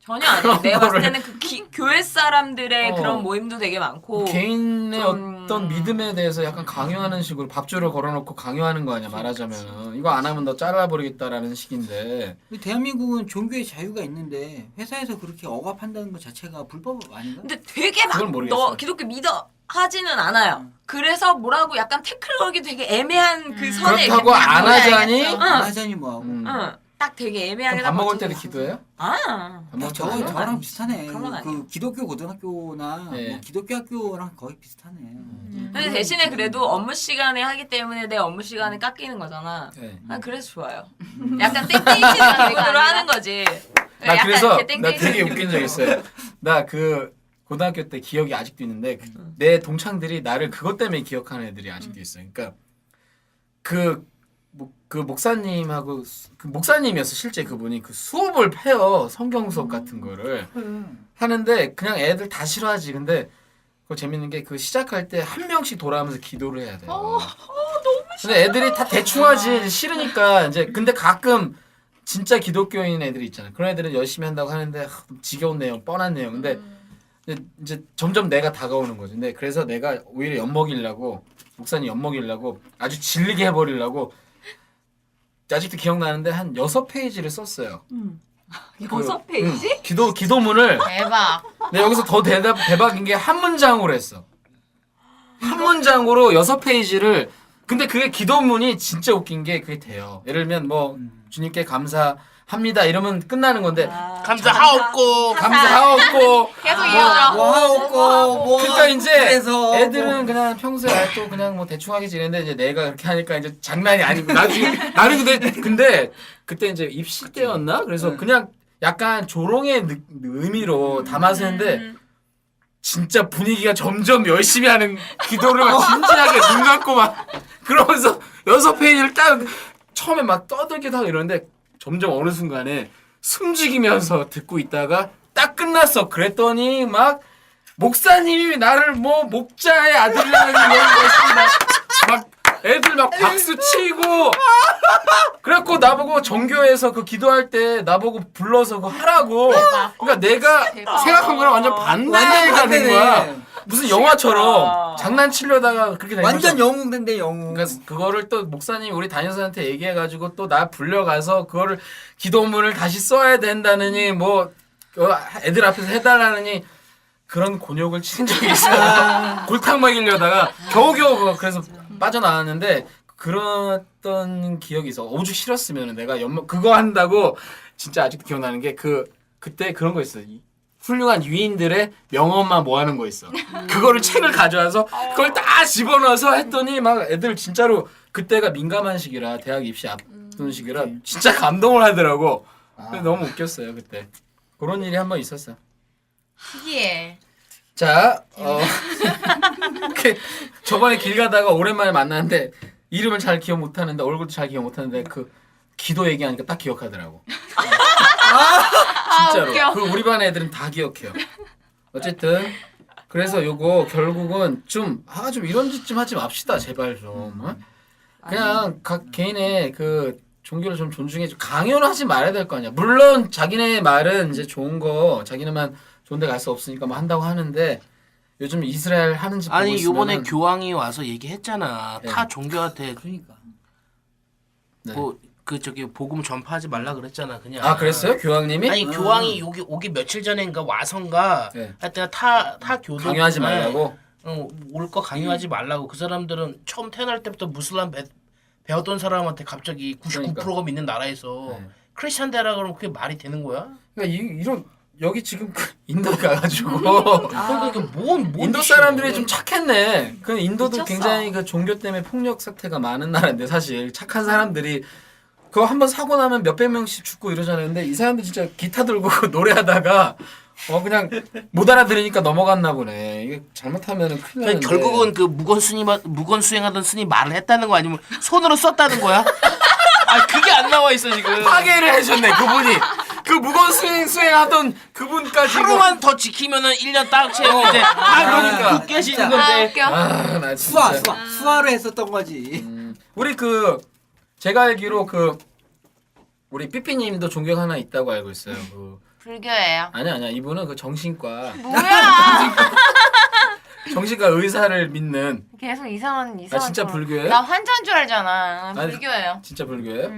전혀 아니에요. 내가 봤을 거를- 때는 그 교회 사람들의 어. 그런 모임도 되게 많고 개인의 좀- 어떤 믿음에 대해서 약간 강요하는 식으로 밥줄을 걸어놓고 강요하는 거 아니야 말하자면 이거 안 하면 너 잘라버리겠다라는 식인데 대한민국은 종교의 자유가 있는데 회사에서 그렇게 억압한다는 것 자체가 불법 아닌가? 근데 되게 막 그건 모르겠어요. 너 기독교 믿어 하지는 않아요. 그래서 뭐라고 약간 태클 걸기 되게 애매한 그 선에 그렇다고 이렇게 딱 안 놓여야겠어. 하자니? 응. 안 하자니 뭐하고. 음. 응. 딱 되게 애매하게 밥 딱 먹을 맞춰져 때도 있어서. 기도해요? 아. 밥 먹을 저거 때도 저랑 아니에요. 비슷하네. 그런 건 아니에요. 그 기독교 고등학교나 네. 뭐 기독교 학교랑 거의 비슷하네. 근데 대신에 그래도 업무 시간에 하기 때문에 내 업무 시간에 깎이는 거잖아. 네. 난 그래서 좋아요. 약간 땡땡이 치는 기분으로 하는 거지. 나 약간 그래서 이렇게 나 땡땡이 되게 치는 웃긴 적 있어요. 나 그 고등학교 때 기억이 아직도 있는데 내 동창들이 나를 그것 때문에 기억하는 애들이 아직도 있어요. 그러니까 그 목사님하고 그 목사님이었어 실제 그분이 그 수업을 패요 성경 수업 같은 거를 하는데 그냥 애들 다 싫어하지. 근데 그거 재밌는 게 그 시작할 때 한 명씩 돌아가면서 기도를 해야 돼요. 너무 싫어. 근데 애들이 다 대충 하지 싫으니까 이제 근데 가끔 진짜 기독교인 애들이 있잖아. 그런 애들은 열심히 한다고 하는데 지겨운 내용, 뻔한 내용. 근데 이제 점점 내가 다가오는 거지. 근데 그래서 내가 오히려 엿먹이려고 목사님 엿먹이려고 아주 질리게 해버리려고 아직도 기억나는데 한 6페이지를 썼어요. 6페이지? 기도문을 대박. 근데 여기서 더 대박인 게 한 문장으로 했어. 한 문장으로 6페이지를 근데 그게 기도문이 진짜 웃긴 게 그게 돼요. 예를 들면 뭐 주님께 감사합니다 이러면 끝나는 건데 감사하옵고 감사하옵고 계속 이어져. 뭐 하고 뭐 그러니까 이제 그래서 애들은 그냥 평소에 또 그냥 뭐 대충 하게 지내는데 이제 내가 그렇게 하니까 이제 장난이 아니고 나중에 나는 근데 그때 이제 입시 때였나? 그래서 그냥 약간 조롱의 의미로 담아서 했는데 진짜 분위기가 점점 열심히 하는 기도를 막 진지하게 눈 감고 막 그러면서 6페이지를 딱 처음에 막 떠들기도 하고 이러는데 점점 어느 순간에 숨죽이면서 듣고 있다가 딱 끝났어. 그랬더니 막 목사님이 나를 뭐 목자의 아들이라는 이런 거 막 애들 막 박수 치고 그래갖고 나보고 정교회에서 그 기도할 때 나보고 불러서 그거 하라고. 그러니까 내가 생각한 거랑 완전 반대가 된 거야. 무슨 영화처럼 장난치려다가 그렇게 된 완전 거죠. 영웅된데 영웅. 그러니까 그거를 또 목사님 우리 담임선생한테 얘기해가지고 또 나 불려가서 그거를 기도문을 다시 써야 된다느니 뭐 애들 앞에서 해달라느니 그런 곤욕을 치른 적이 있어요. 골탕 먹이려다가 겨우겨우 그거 그래서 빠져나왔는데 그랬던 기억이 있어. 오죽 싫었으면 내가 그거 한다고 진짜 아직도 기억나는 게 그때 그런 거 있어. 훌륭한 유인들의 명언만 모아놓은 거 있어. 그거를 책을 가져와서 그걸 다 집어넣어서 했더니 막 애들 진짜로 그때가 민감한 시기라 대학 입시 앞둔 시기라 진짜 감동을 하더라고. 그래서 너무 웃겼어요 그때. 그런 일이 한 번 있었어. 신기해. 자, 저번에 길 가다가 오랜만에 만났는데 이름을 잘 기억 못하는데 얼굴도 잘 기억 못하는데 그 기도 얘기하니까 딱 기억하더라고. 진짜로. 웃겨. 그 우리 반 애들은 다 기억해요. 어쨌든 그래서 요거 결국은 좀 이런 짓 좀 하지 맙시다 제발 좀. 어? 그냥 각 개인의 그 종교를 좀 존중해 주 강요는 하지 말아야 될 거 아니야. 물론 자기네 말은 이제 좋은 거 자기네만 좋은데 갈 수 없으니까 뭐 한다고 하는데 요즘 이스라엘 하는지 보고 아니 요번에 있으면은 교황이 와서 얘기했잖아. 네. 타 종교한테 그러니까. 네. 뭐 그 저기 복음 전파하지 말라 그랬잖아. 그냥. 아 그랬어요? 교황님이? 아니 교황이 여기 오기 며칠 전인가 와선가 네. 하여튼 타 교도 강요하지 말라고? 올 거 강요하지 말라고. 그 사람들은 처음 태어날 때부터 무슬람 배웠던 사람한테 갑자기 99%가 그러니까. 믿는 나라에서 네. 크리스찬 되라 그러면 그게 말이 되는 거야? 그러니까 이런 여기 지금 인도 가가지고 그러니까 이게 뭔 인도 짓이야. 사람들이 좀 착했네. 그 인도도 미쳤어. 굉장히 그 종교 때문에 폭력 사태가 많은 나라인데 사실 착한 사람들이 그거 한번 사고 나면 몇백 명씩 죽고 이러잖아요. 근데 이 사람들 진짜 기타 들고 노래하다가 그냥 못 알아들으니까 넘어갔나 보네. 이게 잘못하면은 큰일 나는데. 결국은 그 무건 수행하던 스님 말을 했다는 거 아니면 손으로 썼다는 거야? 아 그게 안 나와 있어 지금. 파괴를 해줬네 그분이. 그 무건 수행하던 그분까지 하루만 더 지키면은 1년 딱 채우는데 그러니까. 그 깨시는 진짜. 아 건데. 웃겨. 나 진짜. 수화로 했었던 거지. 우리 제가 알기로 우리 삐삐님도 종교 하나 있다고 알고 있어요. 불교예요. 아니야 이분은 그 정신과 뭐야? 정신과 의사를 믿는 계속 이상한. 진짜 불교예요? 나 환자인 줄 알잖아. 아니, 불교예요. 진짜 불교예요?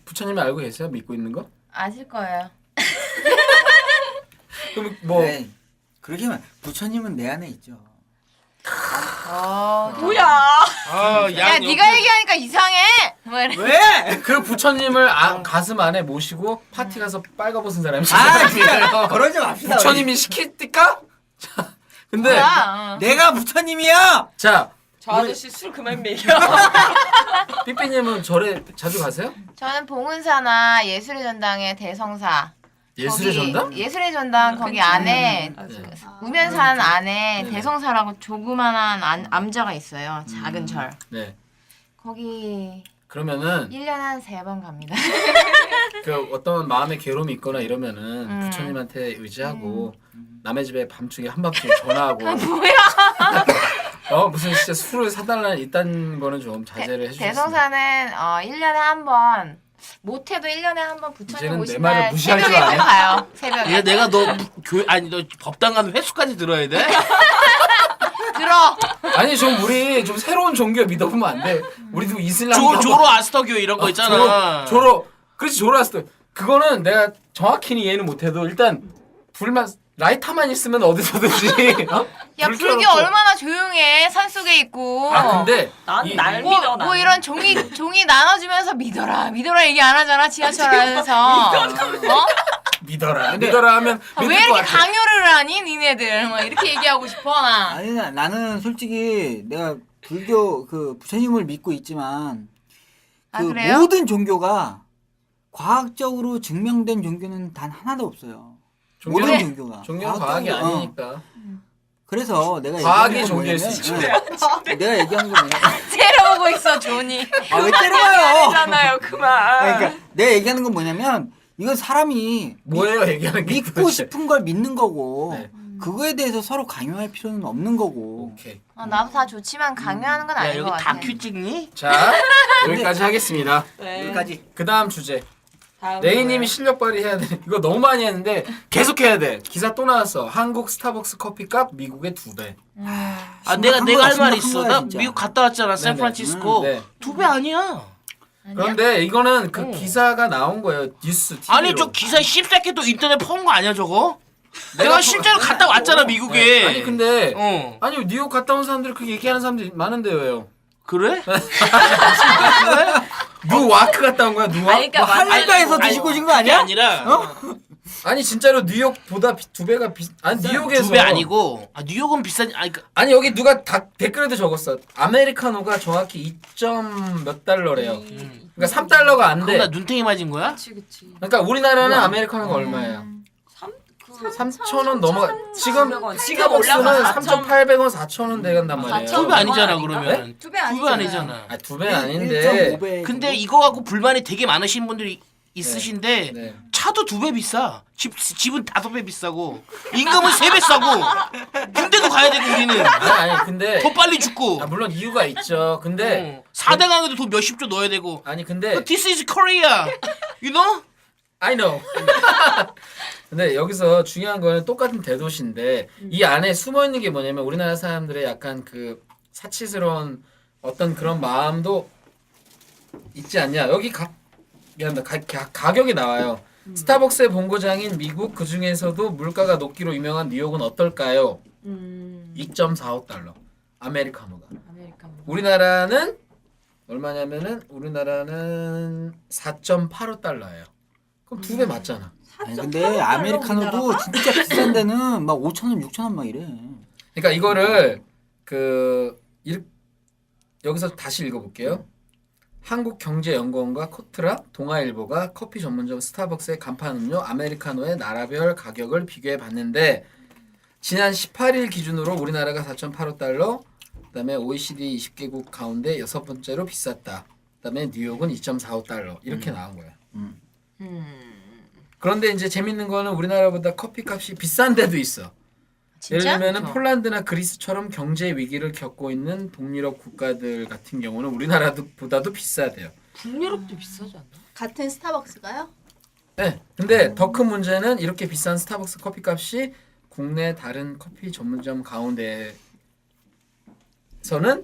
부처님이 알고 계세요? 믿고 있는 거? 아실 거예요. 그럼 뭐 네. 그러기만 부처님은 내 안에 있죠. 어. 뭐야? 아, 야 네가 얘기하니까 이상해. 어? 뭐 이래. 왜? 그 부처님을 가슴 안에 모시고 파티 가서 빨가벗은 사람이 아, 진짜 그러지 맙시다. 부처님이 시키니까 자, 근데 뭐야? 내가 부처님이야. 자 저 아저씨 술 그만 먹여. 삐삐님은 절에 자주 가세요? 저는 봉은사나 예술의 전당의 대성사. 예술의 거기 전당? 예술의 전당 거기 안에 네. 우면산 안에 네네. 대성사라고 조그만한 암자가 있어요. 작은 절. 네. 거기 그러면은 1년에 한 3번 갑니다. 그 어떤 마음의 괴로움이 있거나 이러면은 음. 부처님한테 의지하고 남의 집에 밤중에 한밤중에 전화하고 뭐야? 무슨 진짜 술을 사달라는 이딴 거는 좀 자제를 해주셨으면. 대성사는 1년에 한 번, 못해도 1년에 한 번 부처님 이제는 내 오신 말을 날 무시할 줄 새벽에 아네. 꼭 가요. 새벽에. 얘 내가 너 법당 가는 횟수까지 들어야 돼? 들어. 아니 좀 우리 좀 새로운 종교 믿어보면 안 돼. 우리도 이슬람 조로 아스터교 이런 거 있잖아. 그렇지 조로아스터. 그거는 내가 정확히는 이해는 못해도 일단 불만 라이터만 있으면 어디서든지. 어? 야 불 불교 켜놓고. 얼마나 조용해. 산속에 있고. 아 근데 난 이- 날 믿어. 뭐 이런 종이 나눠주면서 믿어라 얘기 안 하잖아 지하철 안에서. 믿어라 근데- 믿어라 하면 왜 믿을 것 이렇게 같아. 강요를 하니 니네들 막 이렇게 얘기하고 싶어 나. 아니 나는 솔직히 내가 불교 그 부처님을 믿고 있지만 그 아, 그래요? 모든 종교가 과학적으로 증명된 종교는 단 하나도 없어요. 모든 종교는 종교가. 종교는 과학이 과학적으로, 아니니까. 그래서 내가 과학이 얘기하는 건 종교일 수 뭐냐면, 있지. 내가 얘기한 건 뭐냐면 째려보고 있어 존이. 왜 때려봐요? 잖아요 그만. 그러니까 내가 얘기하는 건 뭐냐면 이건 사람이 뭐예요 얘기하는 게 믿고 도대체. 싶은 걸 믿는 거고 네. 그거에 대해서 서로 강요할 필요는 없는 거고. 오케이. 나도 다 좋지만 강요하는 건 야 아닌 여기 것 같아. 다큐 찍니? 자 여기까지 하겠습니다. 네. 여기까지. 그 다음 주제. 다음 레이님이 뭐예요? 실력 발휘해야 돼. 이거 너무 많이 했는데 계속 해야 돼. 기사 또 나왔어. 한국 스타벅스 커피값 미국의 2배. 아 내가 심각한 할 거야, 말 있어. 심각한 나 거야, 진짜. 미국 갔다 왔잖아. 네네. 샌프란시스코. 네. 2배 아니야. 그런데 이거는 그 기사가 나온 거예요. 뉴스 TV로. 아니 저 기사 씹새끼도 인터넷 펀 거 아니야 저거? 내가 실제로 갔다 왔잖아 미국에. 네. 아니 근데 어 뉴욕 갔다 온 사람들이 그렇게 얘기하는 사람들이 많은데 왜요? 그래? 뉴와크 갔다 온 거야 뉴와? 아니, 그러니까 뭐 할리가에서 아니, 드시고 오신 거 그게 아니야? 아니라 아니 진짜로 뉴욕보다 2배가 아니 뉴욕에서 2배 아니고 뉴욕은 비싼 아니 여기 누가 댓글에도 적었어. 아메리카노가 정확히 2점 몇 달러래요. 그러니까 3달러가 안 그럼 돼. 나 눈탱이 맞은 거야? 그치. 그러니까 우리나라는 아메리카노가 얼마예요? 3,000원 넘어. 지금 3,300원. 스타벅스는 올라가서 3,800원, 4,000원 돼간단 말이에요. 4,000원. 2배 아니잖아 아닌가? 그러면. 2배 2배 아니잖아. 아, 2배 아닌데. 1.5배 근데 이거 갖고 불만이 되게 많으신 분들이 있으신데 네. 차도 2배 비싸. 집은 5배 비싸고 임금은 3배 싸고 군대도 가야 되고 우리는 아니 근데 더 빨리 죽고 물론 이유가 있죠. 근데 4대 강에도 돈 몇십조 넣어야 되고 아니 근데 This is Korea. You know? I know. 근데 여기서 중요한 거는 똑같은 대도시인데 이 안에 숨어 있는 게 뭐냐면 우리나라 사람들의 약간 그 사치스러운 어떤 그런 마음도 있지 않냐. 여기 가격이 나와요. 스타벅스의 본고장인 미국 그 중에서도 물가가 높기로 유명한 뉴욕은 어떨까요? 2.45달러. 아메리카노가. 아메리카노. 우리나라는 얼마냐면은 우리나라는 4.85달러예요. 그럼 2배 맞잖아. 아니, 근데 아메리카노도 진짜 비싼 데는 막 5,000원, 6,000원 막 이래. 그러니까 이거를 여기서 다시 읽어볼게요. 한국경제연구원과 코트라, 동아일보가 커피 전문점 스타벅스의 간판 음료 아메리카노의 나라별 가격을 비교해 봤는데 지난 18일 기준으로 우리나라가 4.85달러, 그다음에 OECD 20개국 가운데 6번째로 비쌌다. 그다음에 뉴욕은 2.45달러 이렇게 나온 거예요. 그런데 이제 재밌는 거는 우리나라보다 커피값이 비싼 데도 있어. 예를 진짜? 들면은 폴란드나 그리스처럼 경제 위기를 겪고 있는 북유럽 국가들 같은 경우는 우리나라보다도 비싸대요. 북유럽도 비싸지 않나? 같은 스타벅스가요? 네. 근데 더 큰 문제는 이렇게 비싼 스타벅스 커피값이 국내 다른 커피 전문점 가운데서는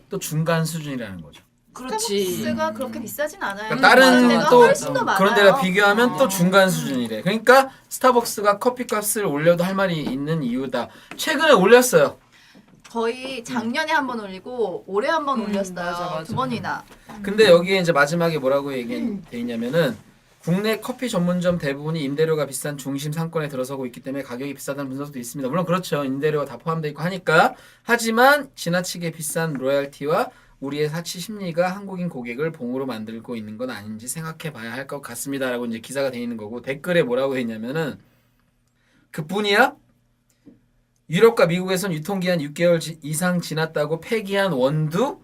또 중간 수준이라는 거죠. 그렇지. 스타벅스가 그렇게 비싸진 않아요. 그러니까 다른 데가 또 훨씬 더 많아요. 그런 데가 비교하면 또 중간 수준이래. 그러니까 스타벅스가 커피값을 올려도 할 말이 있는 이유다. 최근에 올렸어요. 거의 작년에 한 번 올리고 올해 한 번 올렸어요. 맞아. 2번이나. 근데 여기에 이제 마지막에 뭐라고 얘기돼 있냐면은 국내 커피 전문점 대부분이 임대료가 비싼 중심 상권에 들어서고 있기 때문에 가격이 비싸다는 분석도 있습니다. 물론 그렇죠. 임대료가 다 포함되어 있고 하니까. 하지만 지나치게 비싼 로얄티와 우리의 사치 심리가 한국인 고객을 봉으로 만들고 있는 건 아닌지 생각해 봐야 할 것 같습니다. 라고 이제 기사가 돼 있는 거고 댓글에 뭐라고 했냐면은 그뿐이야? 유럽과 미국에선 유통기한 6개월 이상 지났다고 폐기한 원두?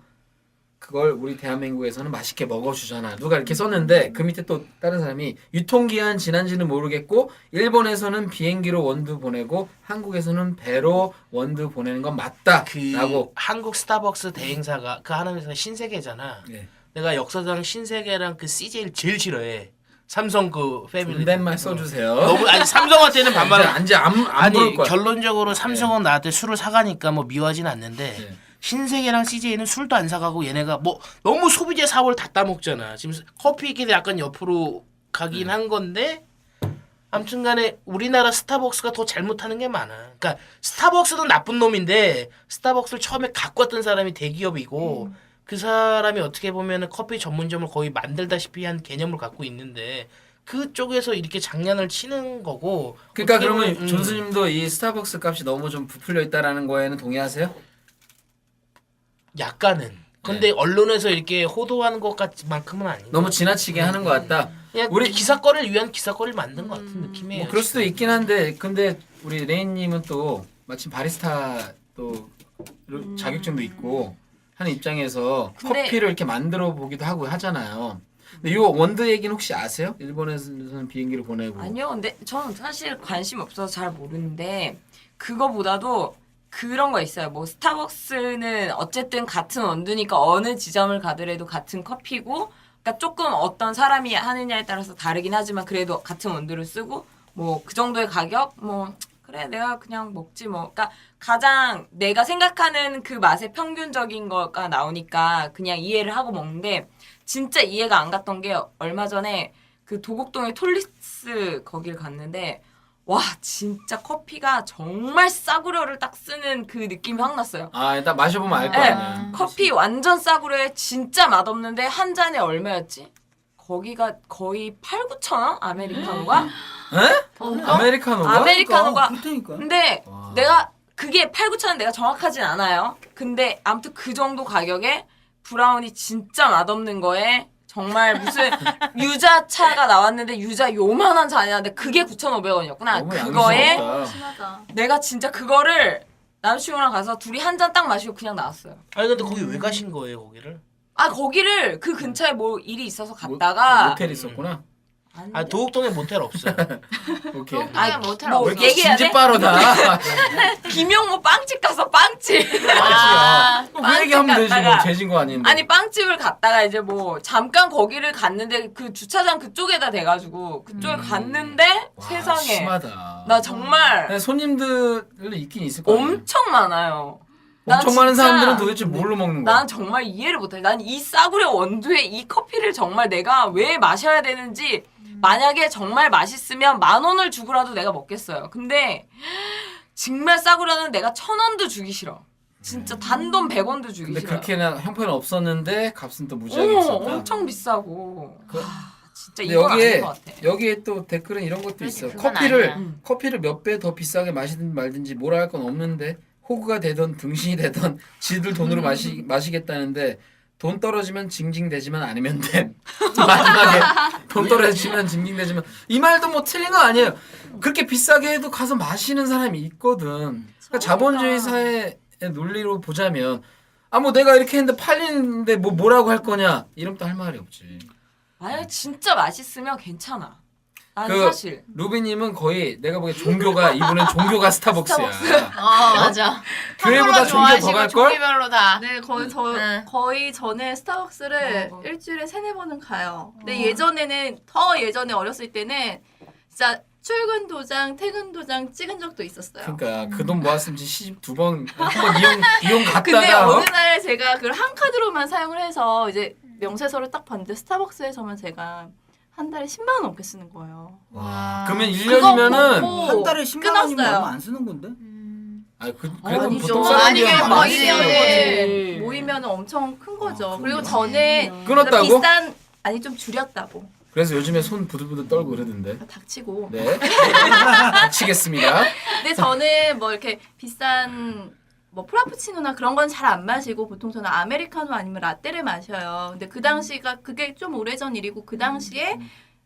그걸 우리 대한민국에서는 맛있게 먹어주잖아. 누가 이렇게 썼는데 그 밑에 또 다른 사람이 유통기한 지난지는 모르겠고 일본에서는 비행기로 원두 보내고 한국에서는 배로 원두 보내는 건 맞다. 그 라고. 한국 스타벅스 대행사가 그 하는 회사가 신세계잖아. 네. 내가 역사상 신세계랑 그 CJ를 제일 싫어해. 삼성 그 패밀리. 존댓말 써주세요. 너무 아니 삼성한테는 반말. 이제 안 아니 부를 거야. 결론적으로 삼성은 나한테 술을 사가니까 뭐 미워하진 않는데 네. 신세계랑 CJ는 술도 안 사가고 얘네가 뭐 너무 소비재 사업을 다 따먹잖아. 지금 커피 기대 약간 옆으로 가긴 한 건데 아무튼간에 우리나라 스타벅스가 더 잘못하는 게 많아. 그러니까 스타벅스는 나쁜 놈인데 스타벅스를 처음에 갖고 왔던 사람이 대기업이고 그 사람이 어떻게 보면은 커피 전문점을 거의 만들다시피 한 개념을 갖고 있는데 그쪽에서 이렇게 장난을 치는 거고. 그러니까 어떻게 그러면 보면, 존스님도 이 스타벅스 값이 너무 좀 부풀려 있다라는 거에는 동의하세요? 약간은. 근데 언론에서 이렇게 호도하는 것 같만큼은 아니고. 너무 지나치게 하는 것 같다. 그냥 우리- 우리 기사거리를 위한 기사거리를 만든 것 같은 느낌이에요. 뭐 그럴 수도 있긴 한데 근데 우리 레인님은 또 마침 바리스타 또 자격증도 있고 하는 입장에서 근데- 커피를 이렇게 만들어 보기도 하고 하잖아요. 근데 이 원두 얘기는 혹시 아세요? 일본에서는 비행기를 보내고. 아니요, 근데 저는 사실 관심 없어서 잘 모르는데 그거보다도 그런 거 있어요. 뭐 스타벅스는 어쨌든 같은 원두니까 어느 지점을 가더라도 같은 커피고, 그러니까 조금 어떤 사람이 하느냐에 따라서 다르긴 하지만 그래도 같은 원두를 쓰고 뭐 그 정도의 가격 뭐 그래 내가 그냥 먹지 뭐. 그러니까 가장 내가 생각하는 그 맛의 평균적인 거가 나오니까 그냥 이해를 하고 먹는데 진짜 이해가 안 갔던 게 얼마 전에 그 도곡동의 톨리스 거길 갔는데 와 진짜 커피가 정말 싸구려를 딱 쓰는 그 느낌이 확 났어요. 아 일단 마셔보면 알 거 네, 아니야. 커피 완전 싸구려에 진짜 맛없는데 한 잔에 얼마였지? 거기가 거의 8-9천 원? 아메리카노가? 아메리카노가? 아메리카노가 그렇다니까. 근데 와. 내가 그게 8-9천 원 내가 정확하진 않아요. 근데 아무튼 그 정도 가격에 브라운이 진짜 맛없는 거에 정말 무슨 유자차가 나왔는데 유자 요만한 잔이었는데 그게 9,500원이었구나. 너무 그거에 양심없다. 심하다. 내가 진짜 그거를 남친이랑 가서 둘이 한 잔 딱 마시고 그냥 나왔어요. 아니 근데 거기 왜 가신 거예요 거기를? 아 거기를 그 근처에 뭐 일이 있어서 모- 갔다가 모텔 있었구나. 안 아 돼. 도곡동에 모텔 없어. 오케이. 그냥 모텔 뭐 없어. 왜 이렇게 얘기해야 돼? 진지빠르다. 김용모 빵집 가서 빵집. 아, 그 얘기하면 되지 뭐 갔다가- 죄진 거 아닌데. 아니 빵집을 갔다가 이제 뭐 잠깐 거기를 갔는데 그 주차장 그쪽에다 대가지고 그쪽에 갔는데 와, 세상에 심하다. 나 정말 근데 손님들 있긴 있을 거야. 엄청 많아요. 난 엄청 많은 진짜- 사람들은 도대체 뭘로 먹는 거야? 난 정말 이해를 못해. 난 이 싸구려 원두에 이 커피를 정말 내가 왜 마셔야 되는지 만약에 정말 맛있으면 10,000원을 주고라도 내가 먹겠어요. 근데 정말 싸구려는 내가 1,000원도 주기 싫어. 진짜 단돈 100원도 주기 근데 싫어. 그렇게는 형편은 없었는데 값은 또 무지하게 있었다. 엄청 비싸고. 그- 진짜 근데 이건 아닌 여기에 것 같아. 여기에 또 댓글은 이런 것도 그렇지, 있어. 그건 커피를 아니야. 커피를 몇 배 더 비싸게 마시든 말든지 뭐라 할 건 없는데 호구가 되던 등신이 되던 지들 돈으로 마시겠다는데 돈 떨어지면 징징대지만 않으면 돼. 마지막에 돈 떨어지면 징징대지만 이 말도 뭐 틀린 거 아니에요. 그렇게 비싸게 해도 가서 마시는 사람이 있거든. 그러니까 자본주의 사회의 논리로 보자면 아 뭐 내가 이렇게 했는데 팔리는데 뭐 뭐라고 할 거냐 이러면 또 할 말이 없지. 만약에 진짜 맛있으면 괜찮아. 난 그 사실. 루비님은 거의 내가 보기에 종교가 이분은 종교가 스타벅스야. 맞아. 교회보다 종교 더 갈 걸? 종류별로 다. 네, 거의 응. 거의 전에 스타벅스를 어. 일주일에 3-4번은 가요. 근데 예전에는 더 예전에 어렸을 때는 진짜 출근 도장, 퇴근 도장 찍은 적도 있었어요. 그러니까 그 돈 모았으면 시집 2번 한번 이용 근데 갔다가 어느 날 제가 그걸 한 카드로만 사용을 해서 이제 명세서를 딱 봤는데 스타벅스에서만 제가 한 달에 10만 원 넘게 쓰는 거예요. 와 그러면 그거 1년이면은 보고 한 달에 10만 원이면 끊었어요. 얼마 안 쓰는 건데? 아, 그래도 아니죠. 보통 사람들이 아니면 많이 거의 모이면 엄청 큰 거죠. 그리고 저는 끊었다고? 비싼 아니 좀 줄였다고. 그래서 요즘에 손 부들부들 떨고 그러던데. 닥치고. 네. 닥치겠습니다. 근데 저는 뭐 이렇게 비싼 뭐 프라푸치노나 그런 건 잘 안 마시고 보통 저는 아메리카노 아니면 라떼를 마셔요. 근데 그 당시가 그게 좀 오래전 일이고 그 당시에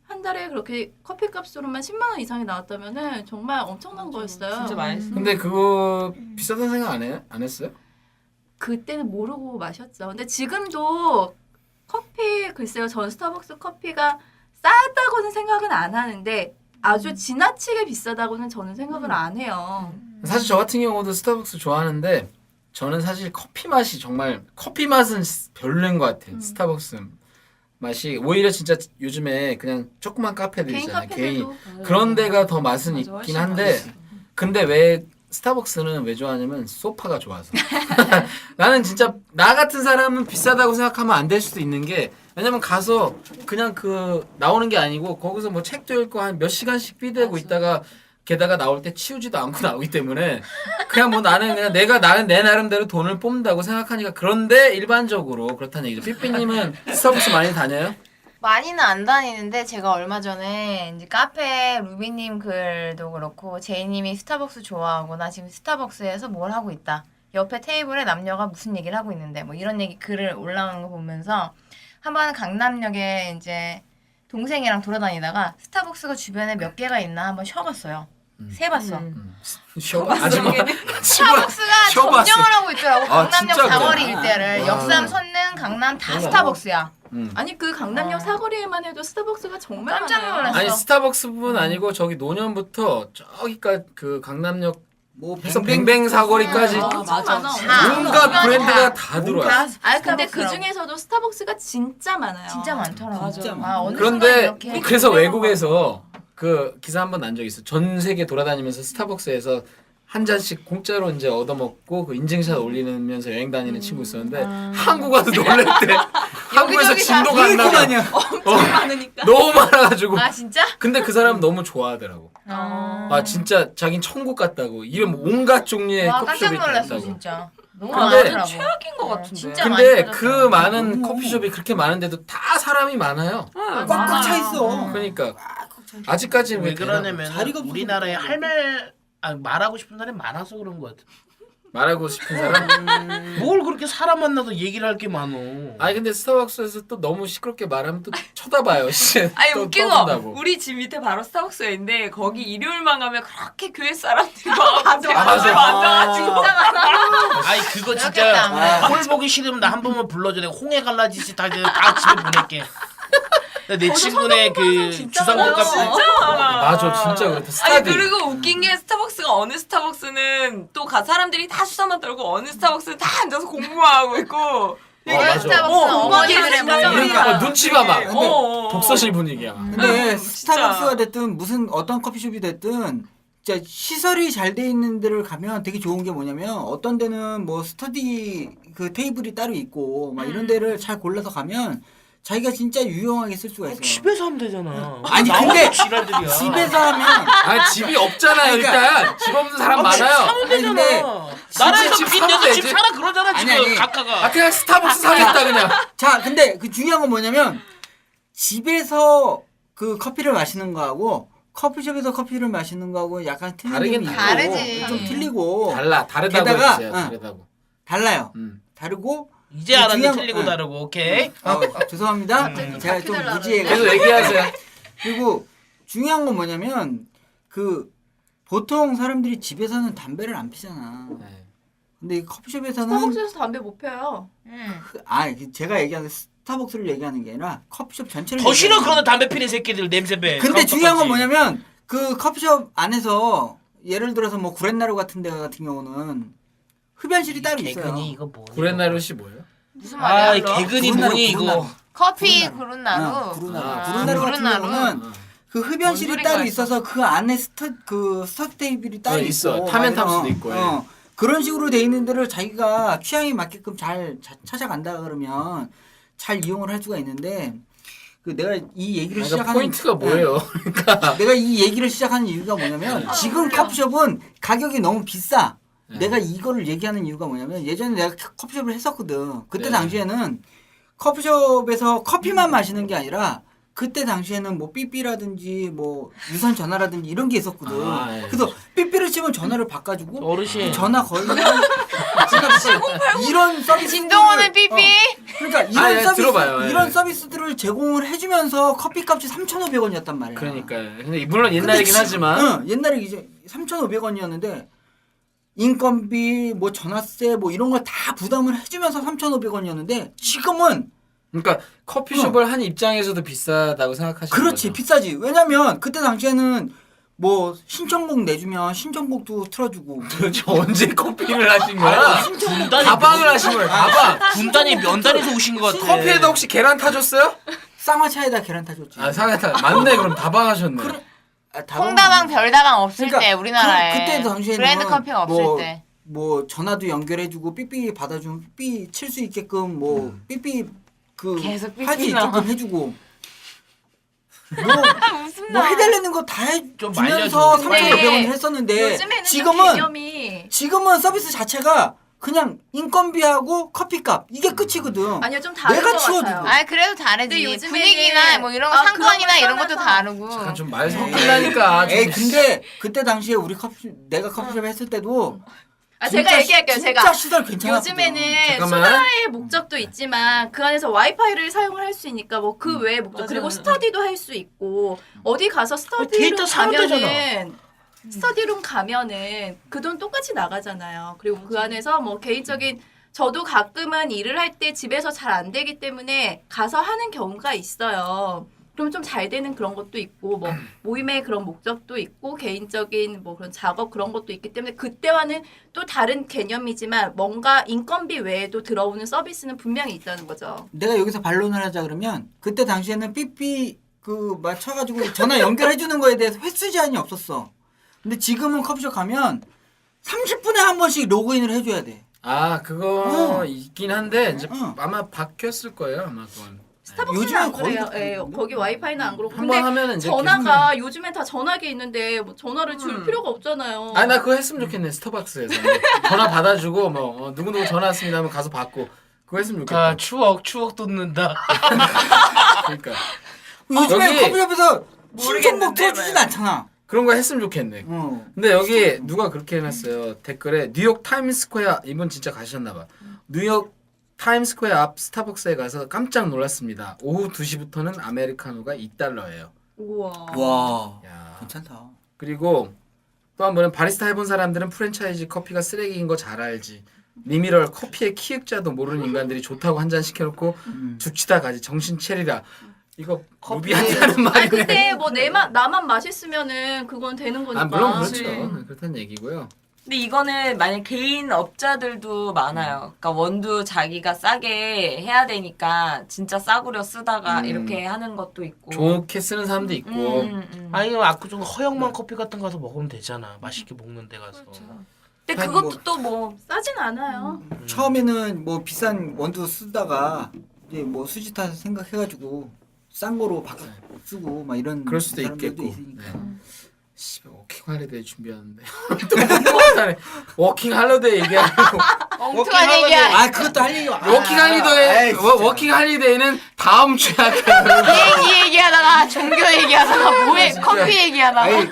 한 달에 그렇게 커피값으로만 10만 원 이상이 나왔다면은 정말 엄청난 거였어요. 진짜 많이 했어. 근데 그거 비싸다는 생각 안 했어요? 그때는 모르고 마셨죠. 근데 지금도 커피 글쎄요. 전 스타벅스 커피가 싸다고는 생각은 안 하는데 아주 지나치게 비싸다고는 저는 생각을 안 해요. 사실 저 같은 경우도 스타벅스 좋아하는데 저는 사실 커피 맛이 정말 커피 맛은 별로인 것 같아요. 스타벅스 맛이 오히려 진짜 요즘에 그냥 조그만 카페들 개인 있잖아요. 카페들도 그런 데가 더 맛은 맞아, 있긴 훨씬 한데 맛있어. 근데 왜 스타벅스는 왜 좋아하냐면 소파가 좋아서 나는 진짜 나 같은 사람은 비싸다고 생각하면 안 될 수도 있는 게 왜냐면 가서 그냥 그 나오는 게 아니고 거기서 뭐 책도 읽고 한 몇 시간씩 삐대고 있다가 게다가 나올 때 치우지도 않고 나오기 때문에 그냥 뭐 나는 내 나름대로 돈을 뽑는다고 생각하니까 그런데 일반적으로 그렇다는 얘기죠. 삐삐님은 스타벅스 많이 다녀요? 많이는 안 다니는데 제가 얼마 전에 이제 카페 루비님 글도 그렇고 제이님이 스타벅스 좋아하고 나 지금 스타벅스에서 뭘 하고 있다. 옆에 테이블에 남녀가 무슨 얘기를 하고 있는데 뭐 이런 얘기 글을 올라오는 거 보면서 한번 강남역에 이제 동생이랑 돌아다니다가 스타벅스가 주변에 몇 개가 있나 한번 쉬어봤어요. 세봤어. 쉬어봐. 아줌마. 스타벅스가 쉬어봤어. 점령을 하고 있더라고. 아, 강남역 진짜 사거리 그래? 일대를. 와. 역삼, 선릉, 강남 다 스타벅스야. 아니 그 강남역 사거리에만 해도 스타벅스가 정말 깜짝 많아요. 놀랐어. 아니 스타벅스뿐 아니고 저기 노년부터 저기까지 그 강남역 뭐 해서 뱅뱅 사거리까지 맞아. 온갖 브랜드가 다 들어와. 아 근데 그 스타벅스라고. 중에서도 스타벅스가 진짜 많아요. 진짜 많더라고. 맞아. 진짜 아, 어느 순간 그런데 이렇게 그래서 외국에서 그 기사 한 번 난 적 있어. 전 세계 돌아다니면서 스타벅스에서 한 잔씩 공짜로 이제 얻어먹고 그 인증샷 올리면서 여행 다니는 친구 있었는데 한국 와서 놀랬대. 한국에서 여기저기 다 진도가 안 나가. 아니야. 많으니까. 너무 많아가지고. 아 진짜? 근데 그 사람 너무 좋아하더라고. 아 진짜 자긴 천국 같다고. 이런 온갖 종류의 와 깜짝 커피숍이 다 놀랐어 있다고. 진짜. 너무 근데 많더라고. 최악인 것 같은데. 진짜 근데 많이 그 터졌어. 많은 커피숍이 그렇게 많은데도 다 사람이 많아요. 꽉꽉 차 있어. 그러니까 아직까지는 왜 그러냐면 자리가 없어서 우리나라에 말하고 싶은 사람이 많아서 그런 것 같아. 말하고 싶은 사람. 뭘 그렇게 사람 만나서 얘기를 할 게 많어. 아니 근데 스타벅스에서 또 너무 시끄럽게 말하면 또 쳐다봐요. 씨. 아니 또 웃긴 떠든다고. 거 우리 집 밑에 바로 스타벅스가 있는데 거기 일요일만 가면 그렇게 교회 사람들이 막 맞아. 앉아가지고 진짜 많아. 아이 그거 그렇겠다. 진짜 꼴 보기 싫으면 나 한 번만 불러줘. 내가 홍해 갈라지시 다 집에 보낼게. 내 친구네 그 주상복 카페 맞아 진짜 그렇다. 아니 스타들. 그리고 웃긴 게 스타벅스가 어느 스타벅스는 또 사람들이 다 수다만 떨고 어느 스타벅스는 다 앉아서 공부하고 있고 맞아. 스타벅스는 어머니들의 진짜 모임이야. 그러니까 눈치 봐봐. 어. 독서실 분위기야. 근데 진짜. 스타벅스가 됐든 무슨 어떤 커피숍이 됐든 진짜 시설이 잘 돼 있는 데를 가면 되게 좋은 게 뭐냐면 어떤 데는 뭐 스터디 그 테이블이 따로 있고 막 이런 데를 잘 골라서 가면 자기가 진짜 유용하게 쓸 수가 있어요. 집에서 하면 되잖아. 아니, 나오는 근데 지랄들이야. 집에서 하면 아 집이 없잖아요 일단. 집 없는 사람 많아요. 사면 되잖아. 근데 나라에서 집 빚내서 사면 집 되지. 사라 그러잖아 지금 아니. 각하가. 아 그냥 스타벅스 사겠다 그냥. 자, 근데 그 중요한 건 뭐냐면 집에서 그 커피를 마시는 거하고 커피숍에서 커피를 마시는 거하고 약간 틀린 다르긴 점이 다르지. 있고 좀 틀리고 다르다고 게다가, 해주세요. 응. 다르다고. 달라요. 음. 다르고 이제 알았네 중요한- 틀리고 응. 다르고 오케이. 죄송합니다. 제가 좀 바퀴 무지해가지고. 계속 얘기하세요. 그리고 중요한 건 뭐냐면 그 보통 사람들이 집에서는 담배를 안 피잖아. 네. 근데 이 커피숍에서는 스타벅스에서 담배 못 펴요. 제가 얘기하는 스타벅스를 얘기하는 게 아니라 커피숍 전체를 더 싫어 얘기하는 그러는 거야. 담배 피는 새끼들 냄새 배. 근데 중요한 건 카운터까지. 뭐냐면 그 커피숍 안에서 예를 들어서 뭐 구렛나루 같은 데 같은 경우는 흡연실이 따로 있어요. 개근이 이거 뭐? 구렛나루씨 뭐예요? 무슨 아 말이야? 그럼? 개근이 구렛나루, 뭐니 구렛나루. 이거? 커피 구렛나루. 구렛나루. 구렛나루. 아, 구렛나루 같은 구렛나루. 경우는 그 흡연실이 뭔 따로 소리가 있어서 그 안에 스터 테이블이 따로 있어. 있고 타면탐수도 막 있고, 예. 그런 식으로 돼 있는 데를 자기가 취향에 맞게끔 잘 찾아간다 그러면 잘 이용을 할 수가 있는데 그 내가 이 얘기를 그러니까 시작하는 포인트가 뭐예요? 그러니까 내가 이 얘기를 시작하는 이유가 뭐냐면 지금 커피숍은 가격이 너무 비싸. 내가 이거를 얘기하는 이유가 뭐냐면 예전에 내가 커피숍을 했었거든. 그때 네. 당시에는 커피숍에서 커피만 마시는 게 아니라 그때 당시에는 뭐 삐삐라든지 뭐 유선 전화라든지 이런 게 있었거든. 아, 예. 그래서 삐삐를 치면 전화를 바꿔주고 어르신. 전화 걸면 이런 서비스 진동호는 삐삐. 그러니까 이런 아, 예, 서비스 들어봐요, 예. 이런 서비스들을 제공을 해주면서 커피값이 3,500원이었단 말이야. 그러니까요. 근데 물론 옛날이긴 하지만 응, 옛날에 이제 3,500원이었는데 인건비, 뭐 전화세, 뭐 이런 걸 다 부담을 해주면서 3,500원이었는데 지금은 그러니까 커피숍을 한 입장에서도 비싸다고 생각하시는 그렇지 거죠. 비싸지. 왜냐면 그때 당시에는 뭐 신청곡 내주면 신청곡도 틀어주고 도대체 언제 커피를 하신 거야? 분단이 다방을 하신 거예요. 다방. 분단이 면단에서 오신 것 같아. 커피에도 혹시 계란 타줬어요? 쌍화차에다 계란 타줬지. 아 상하타 맞네. 그럼 다방 하셨네. 아, 다방- 콩다방 별다방 없을 그러니까 때 우리나라에 그때 당시에는 브랜드 커피가 없을 뭐, 때. 뭐 전화도 연결해주고 삐삐 받아주면 삐삐 칠 수 있게끔 뭐 삐삐 그 계속 삐삐 할 수 나와. 있게끔 해주고 무슨 뭐 해달라는 거 다 좀 해주면서 말려줘. 3,500원을 했었는데 요즘에는 지금은 개념이 지금은 서비스 자체가 그냥 인건비하고 커피값 이게 끝이거든. 아니요 좀 다른 내가 것 치워도 같아요. 아 그래도 다르지. 근데 요즘에는- 분위기나 뭐 이런 거 아, 상권이나 그런 이런 걸 것도 떠나서 다르고. 잠깐 좀 말 섞이려니까. 좀 에이 근데 그때 당시에 우리 내가 커피숍 했을 때도 아 제가 얘기할게요. 진짜 제가 시설 괜찮았거든. 요즘에는 잠깐만. 수다의 목적도 있지만 그 안에서 와이파이를 사용을 할 수 있으니까 뭐 그 외의 목적 그리고 스터디도 할 수 있고 어디 가서 데이터 스터디룸 사면 가면은 스터디룸 가면은 그 돈 똑같이 나가잖아요. 그리고 그 안에서 뭐 개인적인 저도 가끔은 일을 할 때 집에서 잘 안 되기 때문에 가서 하는 경우가 있어요. 그럼 좀 잘 되는 그런 것도 있고 뭐 모임의 그런 목적도 있고 개인적인 뭐 그런 작업 그런 것도 있기 때문에 그때와는 또 다른 개념이지만 뭔가 인건비 외에도 들어오는 서비스는 분명히 있다는 거죠. 내가 여기서 반론을 하자 그러면 그때 당시에는 삐삐 그 맞춰가지고 전화 연결해주는 거에 대해서 횟수 제한이 없었어. 근데 지금은 커피숍 가면 30분에 한 번씩 로그인을 해줘야 돼. 아 그거 어. 있긴 한데 이제 어. 아마 바뀌었을 거예요. 아마 그건. 스타벅스는 요즘은 안 그래요. 거의 예, 거기 와이파이는 안 그렇고. 한 근데 번 하면은 이제 전화가 요즘엔 다 전화기 있는데 뭐 전화를 줄 필요가 없잖아요. 아나 그거 했으면 좋겠네. 스타벅스에서 전화 받아주고 뭐 누구누구 전화 왔습니다 하면 가서 받고 그거 했으면 좋겠다. 아 추억 돋는다. 그러니까 요즘에 여기- 커피숍에서 신청곡 모르겠는데, 틀어주진 않잖아. 그런 거 했으면 좋겠네. 근데 여기 누가 그렇게 해놨어요. 댓글에 뉴욕 타임스퀘어 이분 진짜 가셨나봐. 뉴욕 타임스퀘어 앞 스타벅스에 가서 깜짝 놀랐습니다. 오후 2시부터는 아메리카노가 $2예요. 우와. 와 야. 괜찮다. 그리고 또 한 번은 바리스타 해본 사람들은 프랜차이즈 커피가 쓰레기인 거 잘 알지. 리미럴 커피의 키읔자도 모르는 인간들이 좋다고 한 잔 시켜놓고 죽치다 가지 정신 차리라. 이거 루비한테 하는 아니 말이네. 근데 뭐 나만 맛있으면은 그건 되는 거니까. 아 물론 그렇죠. 그치. 그렇다는 얘기고요. 근데 이거는 만약 개인 업자들도 많아요. 그러니까 원두 자기가 싸게 해야 되니까 진짜 싸구려 쓰다가 이렇게 하는 것도 있고. 좋게 쓰는 사람도 있고. 아니면 아쿠 허영만 커피 같은 거 가서 먹으면 되잖아. 맛있게 먹는 데 가서. 근데 아니, 그것도 뭐- 또 뭐 싸진 않아요. 처음에는 뭐 비싼 원두 쓰다가 이제 뭐 수지 타서 생각해가지고 싼 거로 바꿔 쓰고 막 이런 그럴 수도 사람들도 있겠고. 있으니까. 씨발 워킹 할리데이 준비하는데 또 못하네. 워킹 할리데이 얘기하고 엉뚱한 얘기야. 아 그것도 할 얘기. 워킹 할리데이 워킹 할리데이는 다음 주에 할게요. 비행기 얘기하다가 종교 얘기하다가 뭐해 커피 얘기하다가. 아니